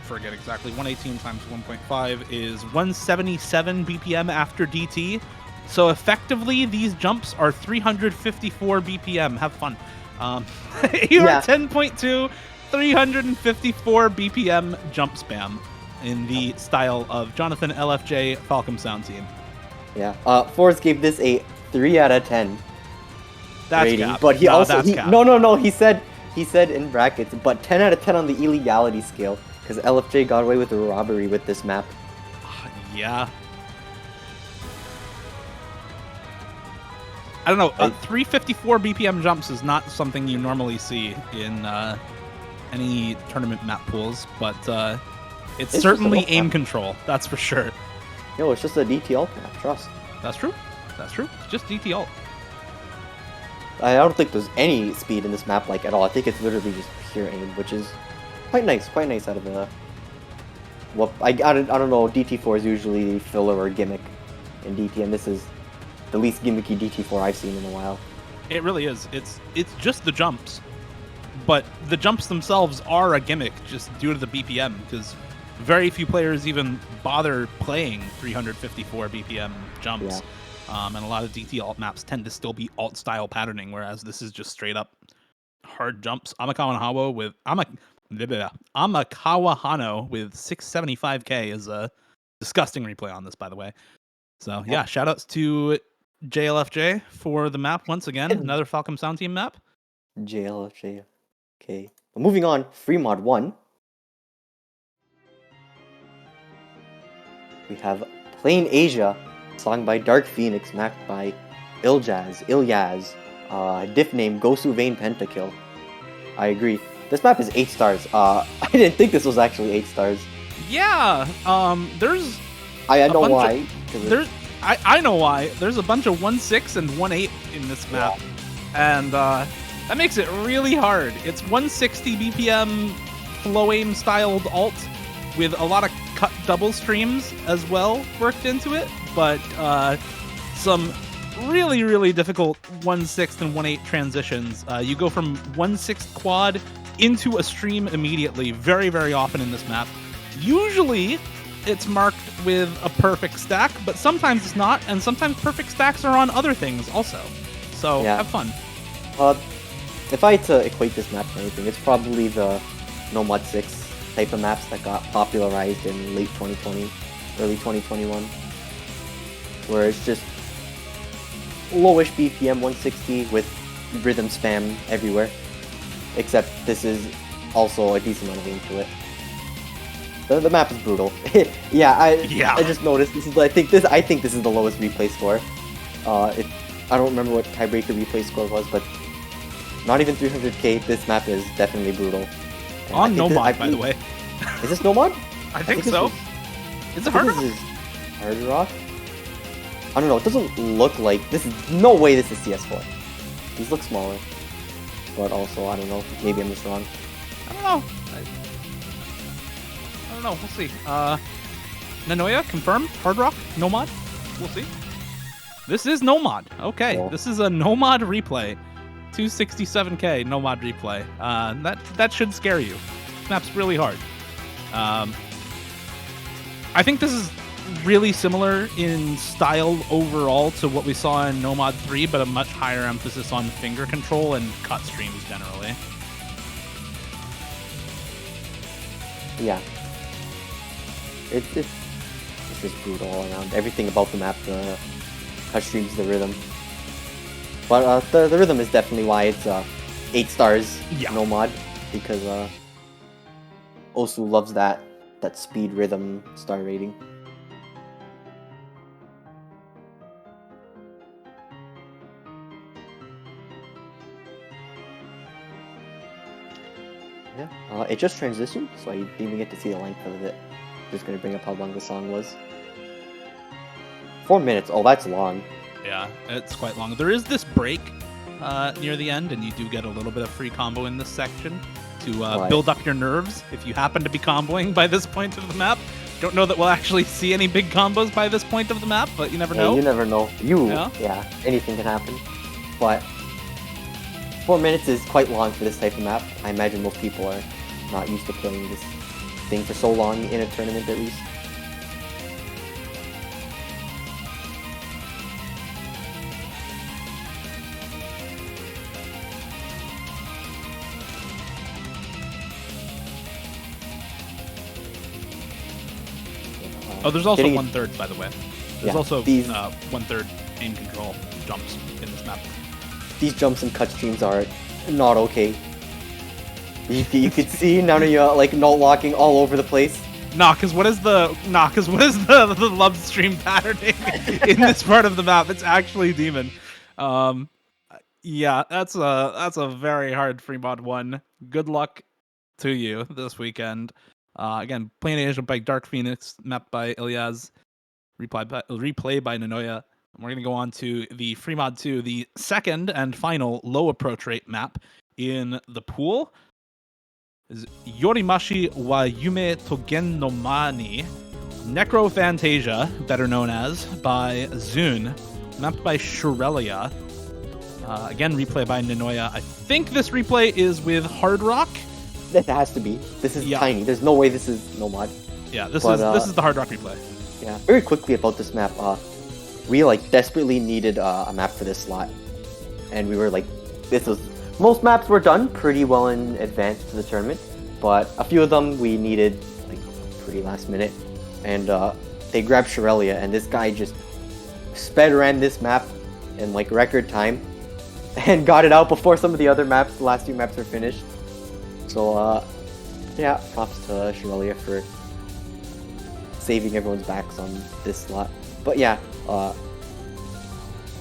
forget exactly, 118 times 1.5 is 177 BPM after DT. So effectively, these jumps are 354 BPM. Have fun. Yeah. 10.2, 354 BPM jump spam in the style of Jonathan LFJ Falcom Sound Team. Yeah. Forrest gave this a 3 out of 10 That's rating, cap. but he No, also that's cap. no, he said in brackets, but 10 out of 10 on the illegality scale, because LFJ got away with a robbery with this map. Yeah. I don't know. 354 BPM jumps is not something you normally see in any tournament map pools, but it's certainly just a aim map. control. That's for sure. No, it's just a DT alt map, trust. That's true. That's true. It's just DT ult. I don't think there's any speed in this map like at all. I think it's literally just pure aim, which is quite nice out of the. Well, I don't know. DT4 is usually filler or gimmick in DT, and this is the least gimmicky DT4 I've seen in a while. It really is. It's just the jumps, but the jumps themselves are a gimmick just due to the BPM, because very few players even bother playing 354 BPM jumps. Yeah. And a lot of DT alt maps tend to still be alt style patterning, whereas this is just straight up hard jumps. Amakawa Hano with Amakawa Hano with 675k is a disgusting replay on this, by the way. So yeah, shout outs to JLFJ for the map once again. Another Falcom Sound Team map. JLFJ. Okay. Moving on, Free Mod 1. We have Plain Asia, song by Dark Phoenix, mapped by Ilyaz. Diff name Gosu Vane Pentakill. I agree. This map is 8 stars. I didn't think this was actually 8 stars. Yeah. There's. I know why. I know why. There's a bunch of 1.6 and 1.8 in this map, and that makes it really hard. It's 160 BPM flow aim styled alt with a lot of cut double streams as well worked into it, but some really difficult 1/6 and 1/8 transitions. You go from 1/6 quad into a stream immediately, very often in this map. Usually it's marked with a perfect stack, but sometimes it's not, and sometimes perfect stacks are on other things also. So have fun. If I had to equate this map to anything, it's probably the No Mod 6 type of maps that got popularized in late 2020, early 2021, where it's just lowish BPM 160 with rhythm spam everywhere. Except this is also a decent amount of aim to it. The map is brutal. I just noticed this is I think this is the lowest replay score. I don't remember what Tiebreaker replay score was, but not even 300k. This map is definitely brutal. And on no mod, by the way. Is this no mod? I think so. Is it hard rock? This is hard rock. I don't know. It doesn't look like this is no way. This is CS4. These look smaller, but also I don't know. Maybe I'm just wrong. I don't know. I don't know. We'll see. Nanoya confirmed. Hard rock. No mod. We'll see. This is no mod. Okay, cool. This is a no mod replay. 267k no mod replay. That should scare you. This map's really hard. I think this is really similar in style overall to what we saw in No Mod 3, but a much higher emphasis on finger control and cut streams generally. Yeah. It's just brutal all around. Everything about the map, the cut streams, the rhythm. But the rhythm is definitely why it's 8 stars no mod, because Osu loves that speed rhythm star rating. Yeah, it just transitioned, so I didn't even get to see the length of it. Just gonna bring up how long the song was. 4 minutes. Oh, that's long. Yeah, it's quite long. There is this break near the end, and you do get a little bit of free combo in this section to build up your nerves if you happen to be comboing by this point of the map. Don't know that we'll actually see any big combos by this point of the map, but you never know. You never know. Anything can happen. But 4 minutes is quite long for this type of map. I imagine most people are not used to playing this thing for so long in a tournament at least. Oh, there's also 1/3, by the way. There's also 1/3 aim control jumps in this map. These jumps and cut streams are not okay. You could see none of you like not locking all over the place. Cause what is the love stream patterning in this part of the map? It's actually demon. Yeah, that's a very hard free mod 1. Good luck to you this weekend. Again, Plain Asia by Dark Phoenix, mapped by Ilyaz, replay by Nanoya. We're going to go on to the Free Mod 2, the second and final low approach rate map in the pool. Is Yorimashi wa Yume Togen no Mani, Necrophantasia, better known as, by Zune, mapped by Shirelia. Again, replay by Ninoya. I think this replay is with Hard Rock. That has to be. This is tiny. There's no way this is no mod. Yeah, this is the Hard Rock replay. Yeah, very quickly about this map. We desperately needed a map for this slot, and we were like, most maps were done pretty well in advance to the tournament, but a few of them we needed pretty last minute, and they grabbed Shirelia, and this guy just sped around this map in record time, and got it out before some of the other maps. The last few maps are finished. So yeah, props to Shirelia for saving everyone's backs on this slot. But yeah,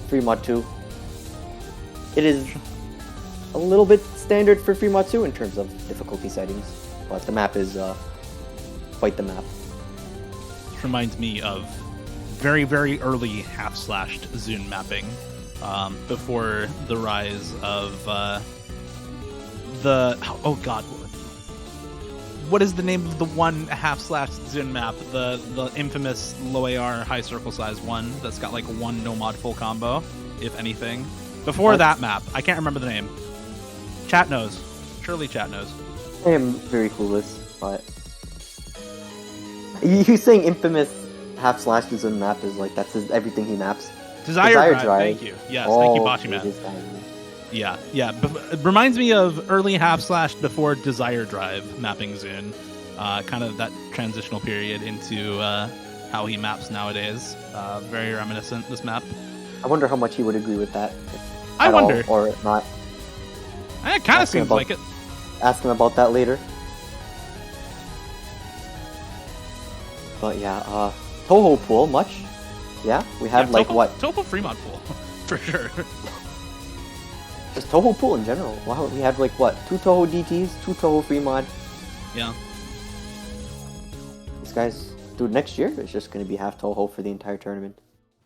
Free Mod 2. It is a little bit standard for Free Mod 2 in terms of difficulty settings, but the map is quite the map. This reminds me of very, very early half-slashed Zune mapping, before the rise of what is the name of the one half-slashed Zune map? The infamous low AR high circle size one that's got one no mod full combo, if anything. Before that map, I can't remember the name. Chat knows. Surely chat knows. I am very clueless, but you saying infamous half-slashed Zune map is that's everything he maps. Desire Drive. Thank you. Yes, thank you, Bachiman. Yeah. It reminds me of early half-slashed before Desire Drive mapping Zune. Kind of that transitional period into how he maps nowadays. Very reminiscent, this map. I wonder how much he would agree with that. I wonder. Or not. It kind of seems like it. Ask him about that later. But yeah, Toho pool, much? Yeah? We have what? Toho Fremont pool, for sure. Just Toho pool in general. Wow, we have what? 2 Toho DTs, 2 Toho Free Mod. Yeah. These guys, dude, next year it's just going to be half Toho for the entire tournament.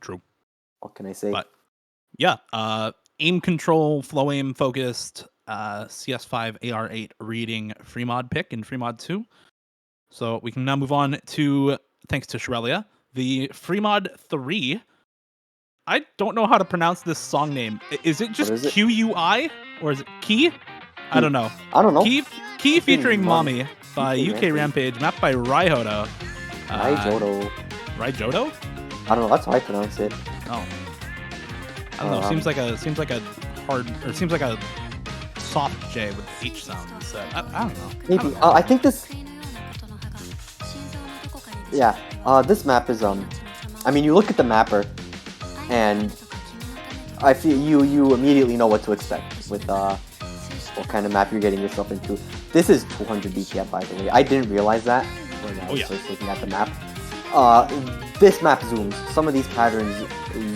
True. What can I say? But yeah, aim control, flow aim focused, CS5 AR8 reading Free Mod pick in Free Mod 2. So we can now move on to, thanks to Shirelia, the Free Mod 3. I don't know how to pronounce this song name. Is it just QUI? Or is it Key? I don't know. I don't know. Key featuring Mommy by UK Rampage, mapped by Raihodo. Raijodo. Raijodo? I don't know. That's how I pronounce it. Oh. I don't know. Seems like a soft J with H sound instead. I don't know. Maybe. I think this. Yeah. This map is I mean, you look at the mapper, and I feel you immediately know what to expect with what kind of map you're getting yourself into. This is 200 BPM, by the way. I didn't realize that when I was first looking at the map. This map zooms. Some of these patterns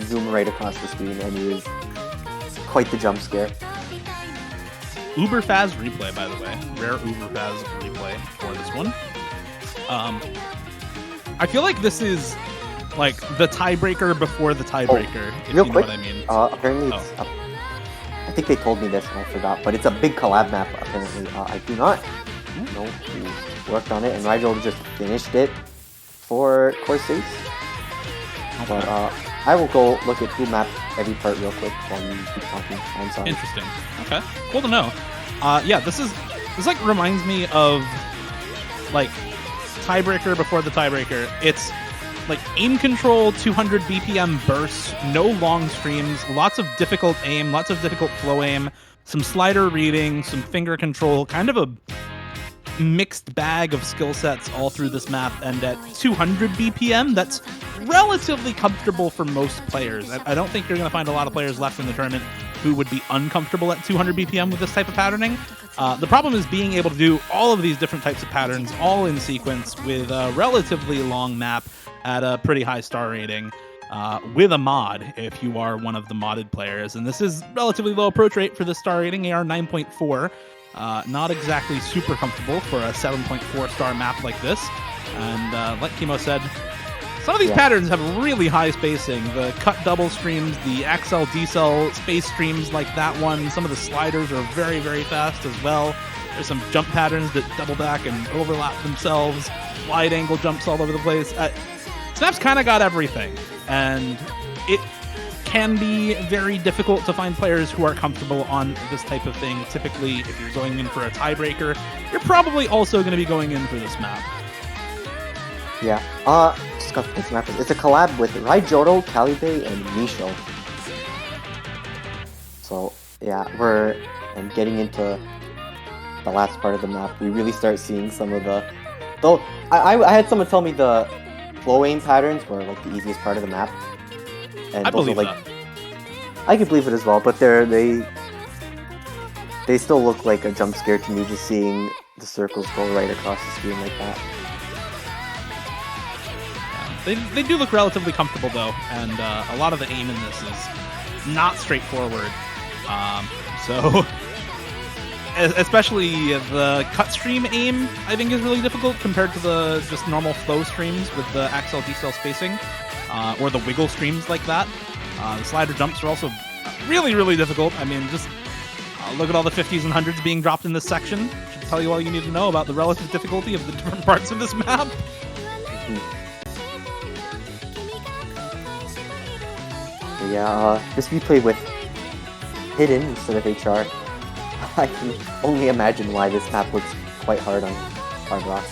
zoom right across the screen, and it is quite the jump scare. Uberfaz replay, by the way. Rare Uberfaz replay for this one. I feel like this is the tiebreaker before the tiebreaker, if you know what I mean. Apparently it's I think they told me this and I forgot, but it's a big collab map apparently. I do not know who worked on it, and Rigel just finished it for Corsace. Okay. But I will go look at who mapped every part real quick while you keep talking. I'm sorry. Interesting. Okay. Cool to know. Yeah, this reminds me of tiebreaker before the tiebreaker. It's aim control, 200 BPM bursts, no long streams, lots of difficult aim, lots of difficult flow aim, some slider reading, some finger control, kind of a mixed bag of skill sets all through this map. And at 200 BPM, that's relatively comfortable for most players. I don't think you're going to find a lot of players left in the tournament who would be uncomfortable at 200 BPM with this type of patterning. The problem is being able to do all of these different types of patterns all in sequence with a relatively long map at a pretty high star rating, with a mod if you are one of the modded players. And this is relatively low approach rate for the star rating, AR 9.4. Not exactly super comfortable for a 7.4 star map like this. And like Kimo said, Some of these Yeah. patterns have really high spacing. The cut double streams, the XL decel space streams like that one. Some of the sliders are very, very fast as well. There's some jump patterns that double back and overlap themselves. Wide angle jumps all over the place. Snap's kind of got everything, and it can be very difficult to find players who are comfortable on this type of thing. Typically, if you're going in for a tiebreaker, you're probably also going to be going in for this map. Yeah. Just got this map. It's a collab with Raijoro, Calibe, and Misho. So yeah, we're getting into the last part of the map. We really start seeing some of the. Though I had someone tell me the flow aim patterns were like the easiest part of the map. And I those believe are, like, that. I could believe it as well, but they still look like a jump scare to me, just seeing the circles go right across the screen like that. They do look relatively comfortable though, and a lot of the aim in this is not straightforward. So, especially the cut stream aim, I think is really difficult compared to the just normal flow streams with the XL decel spacing, or the wiggle streams like that. The slider jumps are also really, really difficult. I mean, just look at all the 50s and 100s being dropped in this section. Should tell you all you need to know about the relative difficulty of the different parts of this map. Yeah, this replay with Hidden instead of HR. I can only imagine why this map looks quite hard on Hard Rock.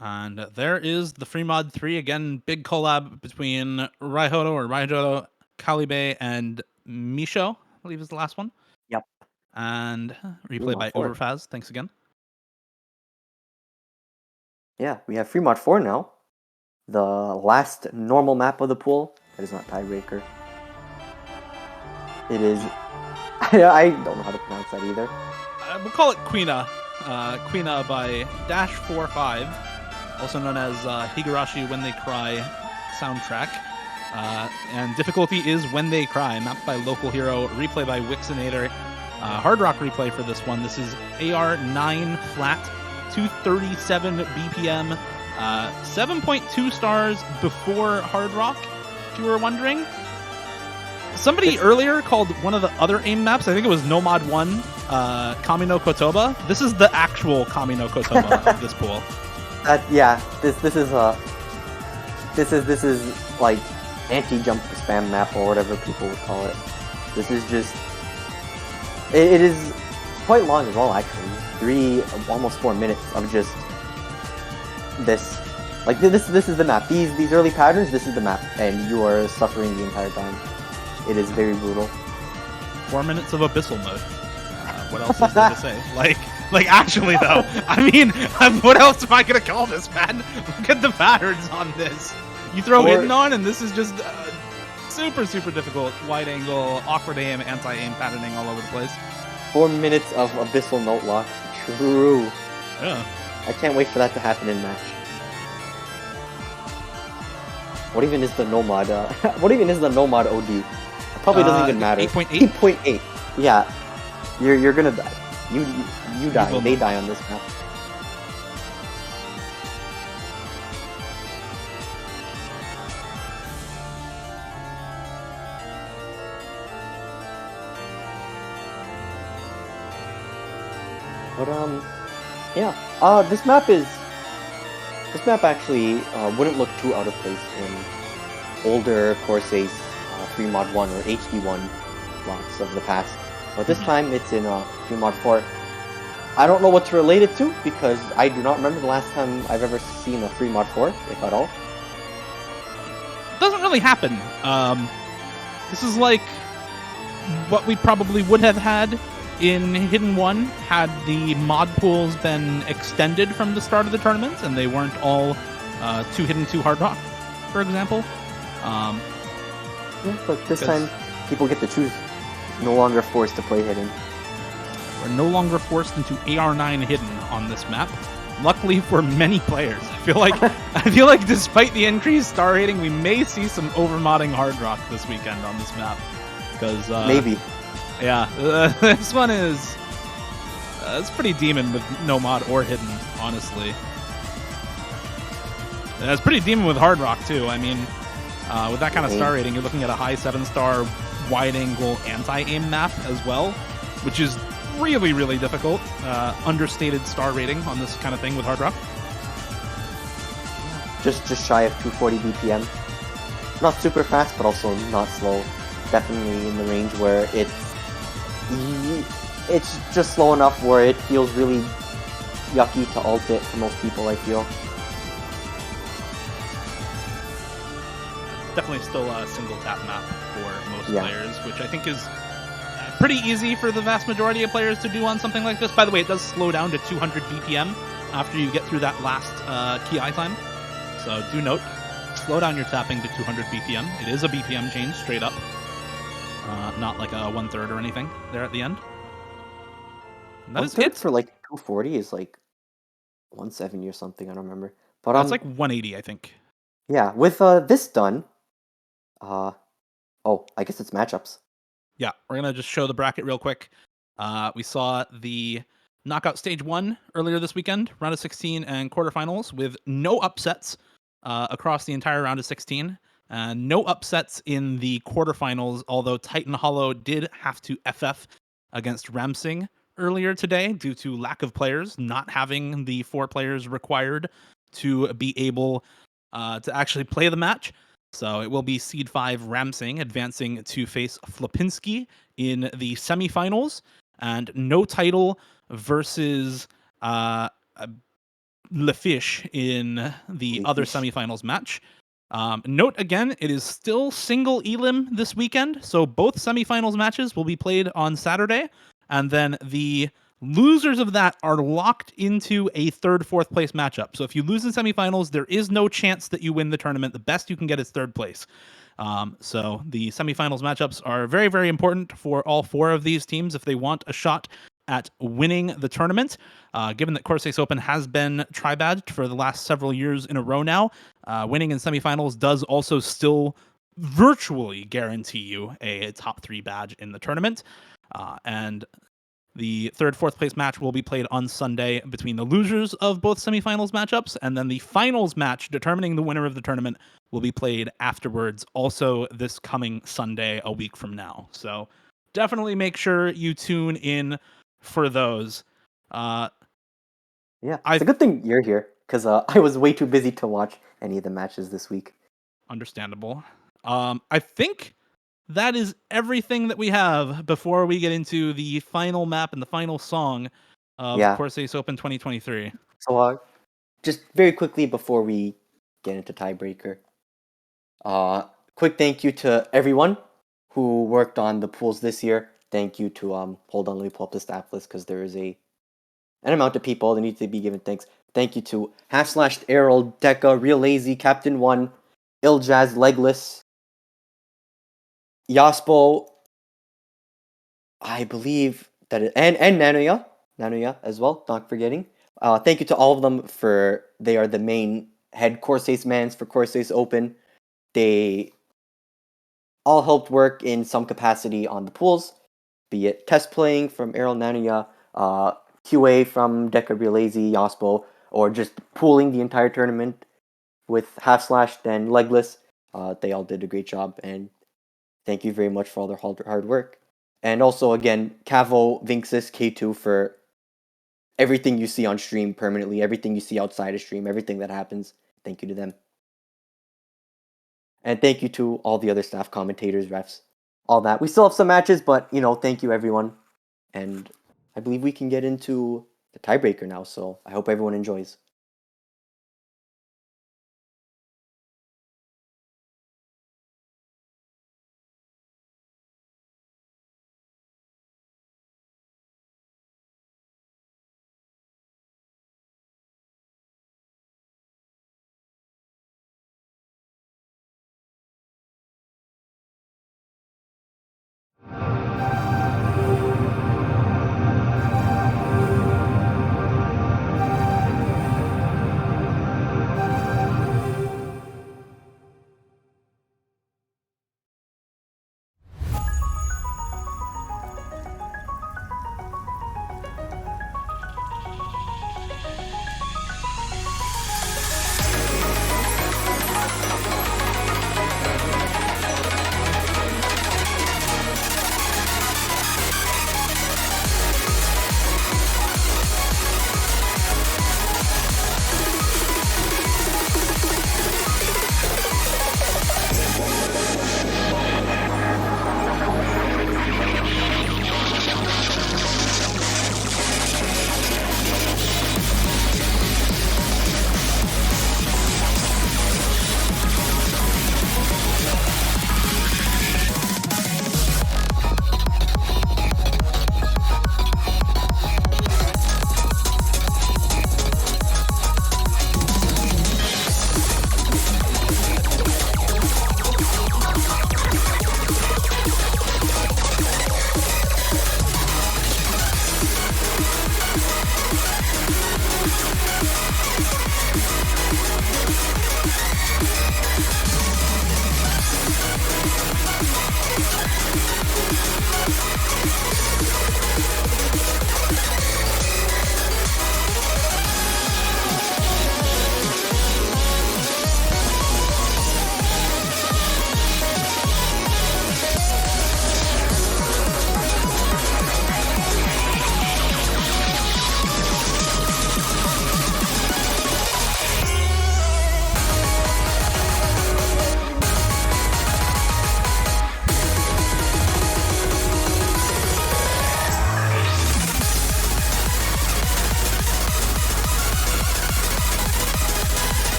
And there is the free mod 3 again. Big collab between Raijoro, Calibe, and Misho, I believe is the last one. Yep. And replay by Overfaz. Thanks again. Yeah, we have free mod 4 now. The last normal map of the pool. That is not Tiebreaker. It is. I don't know how to pronounce that either. We'll call it Quina. Quina by Dash45, also known as Higurashi When They Cry soundtrack. And difficulty is When They Cry, mapped by Local Hero, replay by Wixinator. Hard Rock replay for this one. This is AR9 flat, 237 BPM, 7.2 stars before Hard Rock, if you were wondering. Somebody earlier called one of the other AIM maps, I think it was Nomad 1, Kami no Kotoba. This is the actual Kami no Kotoba of this pool. Yeah, this is like anti-jump spam map or whatever people would call it. This is just it is quite long as well, actually. Almost 4 minutes of just this. Like this is the map. These early patterns, this is the map, and you are suffering the entire time. It is very brutal. 4 minutes of abyssal mode. What else is there to say? Like actually though, I mean, what else am I gonna call this, man? Look at the patterns on this. You throw hidden on, and this is just super, super difficult. Wide angle, awkward aim, anti-aim patterning all over the place. 4 minutes of abyssal note lock. True. Yeah. I can't wait for that to happen in match. What even is the Nomad? What even is the Nomad OD? It probably doesn't even matter. 8.8. 8.8. Yeah. You're gonna die. You die. They die on this map. But yeah. This map actually wouldn't look too out of place in older Corsace free mod 1 or HD 1 blocks of the past. But this time it's in free mod 4. I don't know what to relate it to because I do not remember the last time I've ever seen a free mod 4, if at all. Doesn't really happen. This is like what we probably would have had in Hidden 1 had the mod pools been extended from the start of the tournament and they weren't all 2 Hidden 2 Hard Rock, for example. Yeah, but this time people get to choose. No longer forced to play Hidden. We're no longer forced into AR9 Hidden on this map. Luckily for many players. I feel like despite the increased star rating, we may see some overmodding Hard Rock this weekend on this map. because Maybe. yeah, this one is it's pretty demon with no mod or hidden, honestly. And it's pretty demon with hard rock too. I mean, with that kind of star rating, you're looking at a high 7-star wide angle anti-aim map as well, which is really, really difficult. Understated star rating on this kind of thing with hard rock. Just shy of 240 BPM. Not super fast, but also not slow. Definitely in the range where it's just slow enough where it feels really yucky to ult it for most people, I feel. Definitely still a single tap map for most players, which I think is pretty easy for the vast majority of players to do on something like this. By the way, it does slow down to 200 BPM after you get through that last key eye time. So do note, slow down your tapping to 200 BPM. It is a BPM change straight up, not like a 1/3 or anything there at the end. And that is it for like 240 is like 170 or something. I don't remember. But that's like 180, I think. Yeah, with this done, oh, I guess it's matchups. Yeah, we're gonna just show the bracket real quick. We saw the knockout stage 1 earlier this weekend, round of 16 and quarterfinals, with no upsets across the entire round of 16. No upsets in the quarterfinals, although Titan Hollow did have to FF against Ramsing earlier today due to lack of players, not having the 4 players required to be able to actually play the match. So it will be Seed 5 Ramsing advancing to face Flapinski in the semifinals, and No Title versus Lefish in the other semifinals match. Note again, it is still single elim this weekend, so both semifinals matches will be played on Saturday, and then the losers of that are locked into a 3rd, 4th place matchup. So if you lose in semifinals, there is no chance that you win the tournament. The best you can get is 3rd place. So the semifinals matchups are very, very important for all 4 of these teams if they want a shot at winning the tournament. Given that Corsace Open has been tri-badged for the last several years in a row now, winning in semifinals does also still virtually guarantee you a top 3 badge in the tournament. And the 3rd, 4th place match will be played on Sunday between the losers of both semifinals matchups, and then the finals match determining the winner of the tournament will be played afterwards, also this coming Sunday, a week from now. So definitely make sure you tune in for those. Yeah, it's a good thing you're here, because I was way too busy to watch any of the matches this week. Understandable. I think that is everything that we have before we get into the final map and the final song of Corsace Open 2023. So, just very quickly before we get into Tiebreaker, quick thank you to everyone who worked on the pools this year. Thank you to hold on, let me pull up the staff list because there is an amount of people that need to be given thanks. Thank you to /Errol, Deca, Real Lazy, Captain One, Iljaz, Legless, Yaspo, I believe that and Nanuya as well, not forgetting. Thank you to all of them for they are the main head Corsace mans for Corsace Open. They all helped work in some capacity on the pools, be it test playing from Errol Nanuya, QA from Deca Lazy, Yaspo, or just pooling the entire tournament with and Legless. They all did a great job, and thank you very much for all their hard work. And also, again, Cavo, Vinxis, K2 for everything you see on stream permanently, everything you see outside of stream, everything that happens. Thank you to them. And thank you to all the other staff, commentators, refs, all that. We still have some matches, but, thank you, everyone. And I believe we can get into the tiebreaker now, so I hope everyone enjoys.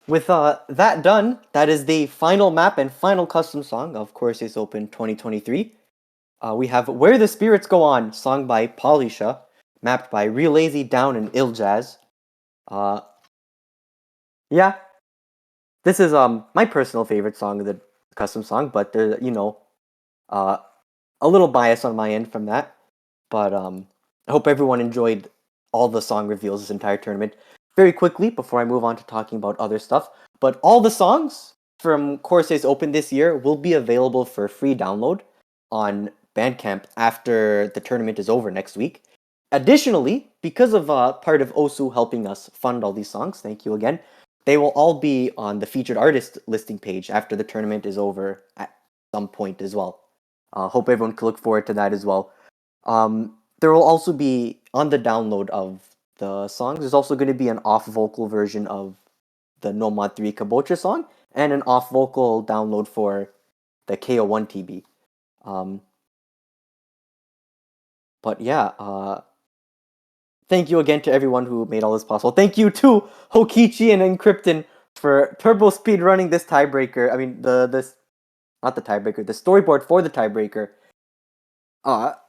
with that done, that is the final map and final custom song of Corsace Open 2023. We have Where the Spirits Go On, sung by Polisha, mapped by Real Lazy, Down, and Ill Jazz. Yeah, this is my personal favorite song of the custom song, but there, uh, a little bias on my end from that. But I hope everyone enjoyed all the song reveals this entire tournament. Very quickly, before I move on to talking about other stuff, but all the songs from Corsace Open this year will be available for free download on Bandcamp after the tournament is over next week. Additionally, because of part of Osu helping us fund all these songs, thank you again, they will all be on the featured artist listing page after the tournament is over at some point as well. Hope everyone can look forward to that as well. There will also be, on the download of the songs, there's also going to be an off vocal version of the Nomad 3 Kabocha song and an off vocal download for the KO1 TB. But yeah, thank you again to everyone who made all this possible. Thank you to Hokichi and Encrypton for turbo speed running this tiebreaker. I mean, not the tiebreaker, the storyboard for the tiebreaker.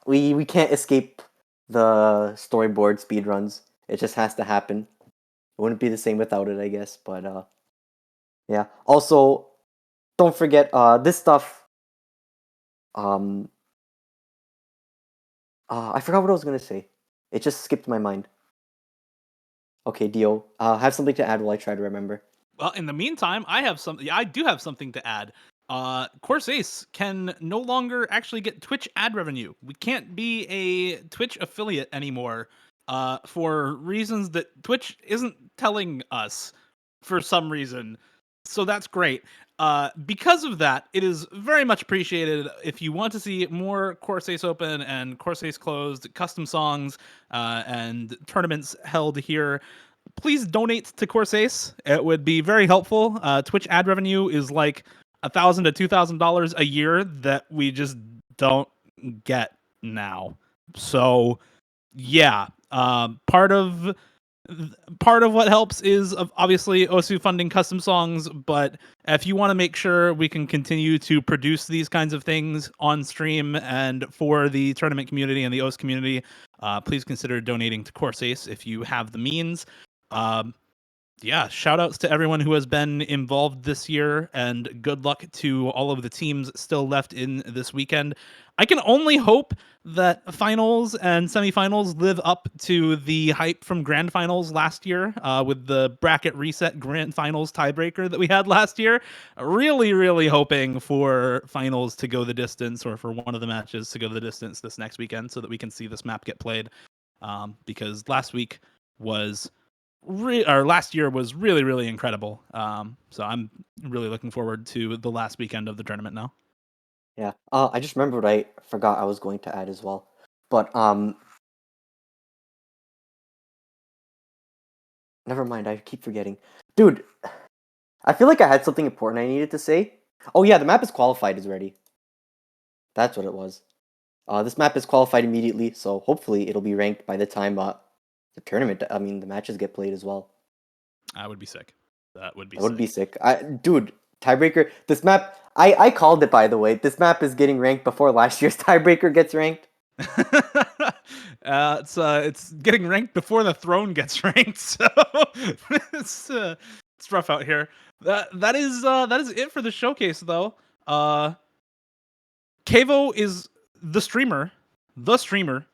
We can't escape the storyboard speedruns. It just has to happen. It wouldn't be the same without it, I guess. But yeah. Also, don't forget this stuff. I forgot what I was gonna say. It just skipped my mind. Okay, Dio, have something to add while I try to remember. Well, in the meantime, I do have something to add. Corsace can no longer actually get Twitch ad revenue. We can't be a Twitch affiliate anymore for reasons that Twitch isn't telling us for some reason. So that's great. Because of that, it is very much appreciated if you want to see more Corsace Open and Corsace Closed custom songs and tournaments held here. Please donate to Corsace. It would be very helpful. Twitch ad revenue is like $1,000 to $2,000 a year that we just don't get now. So yeah, part of what helps is obviously Osu funding custom songs, but if you want to make sure we can continue to produce these kinds of things on stream and for the tournament community and the OS community, please consider donating to Corsace if you have the means. Yeah, shout outs to everyone who has been involved this year, and good luck to all of the teams still left in this weekend. I can only hope that finals and semifinals live up to the hype from grand finals last year with the bracket reset grand finals tiebreaker that we had last year. Really, really hoping for finals to go the distance, or for one of the matches to go the distance this next weekend, so that we can see this map get played. Because last year was really, really incredible. So I'm really looking forward to the last weekend of the tournament now. Yeah. I just remembered what I forgot I was going to add as well. But never mind. I keep forgetting. Dude, I feel like I had something important I needed to say. Oh yeah, the map is qualified already. That's what it was. This map is qualified immediately, so hopefully it'll be ranked by the time the the matches get played as well. I would be sick. That would be That would be sick. Dude, tiebreaker. This map, I called it, by the way. This map is getting ranked before last year's tiebreaker gets ranked. It's getting ranked before the throne gets ranked, so it's rough out here. That is it for the showcase, though. Kevo is the streamer. The streamer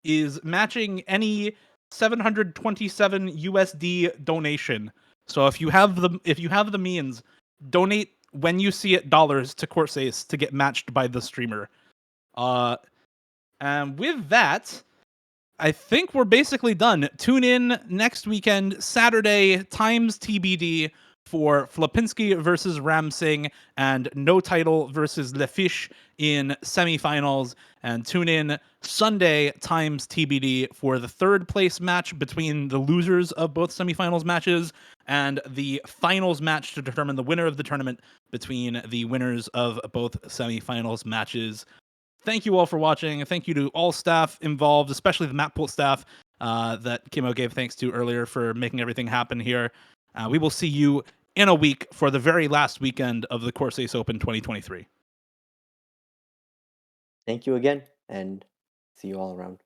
is matching any 727 USD donation. So if you have the means, donate when you see it dollars to Corsace to get matched by the streamer. And with that, I think we're basically done. Tune in next weekend, Saturday, times TBD, for Flapinski versus Ramsing and No Title versus Lefish in semifinals. And tune in Sunday, times TBD, for the third place match between the losers of both semifinals matches and the finals match to determine the winner of the tournament between the winners of both semifinals matches. Thank you all for watching. Thank you to all staff involved, especially the Mappool staff that Kimo gave thanks to earlier for making everything happen here. We will see you in a week for the very last weekend of the Corsace Open 2023. Thank you again, and see you all around.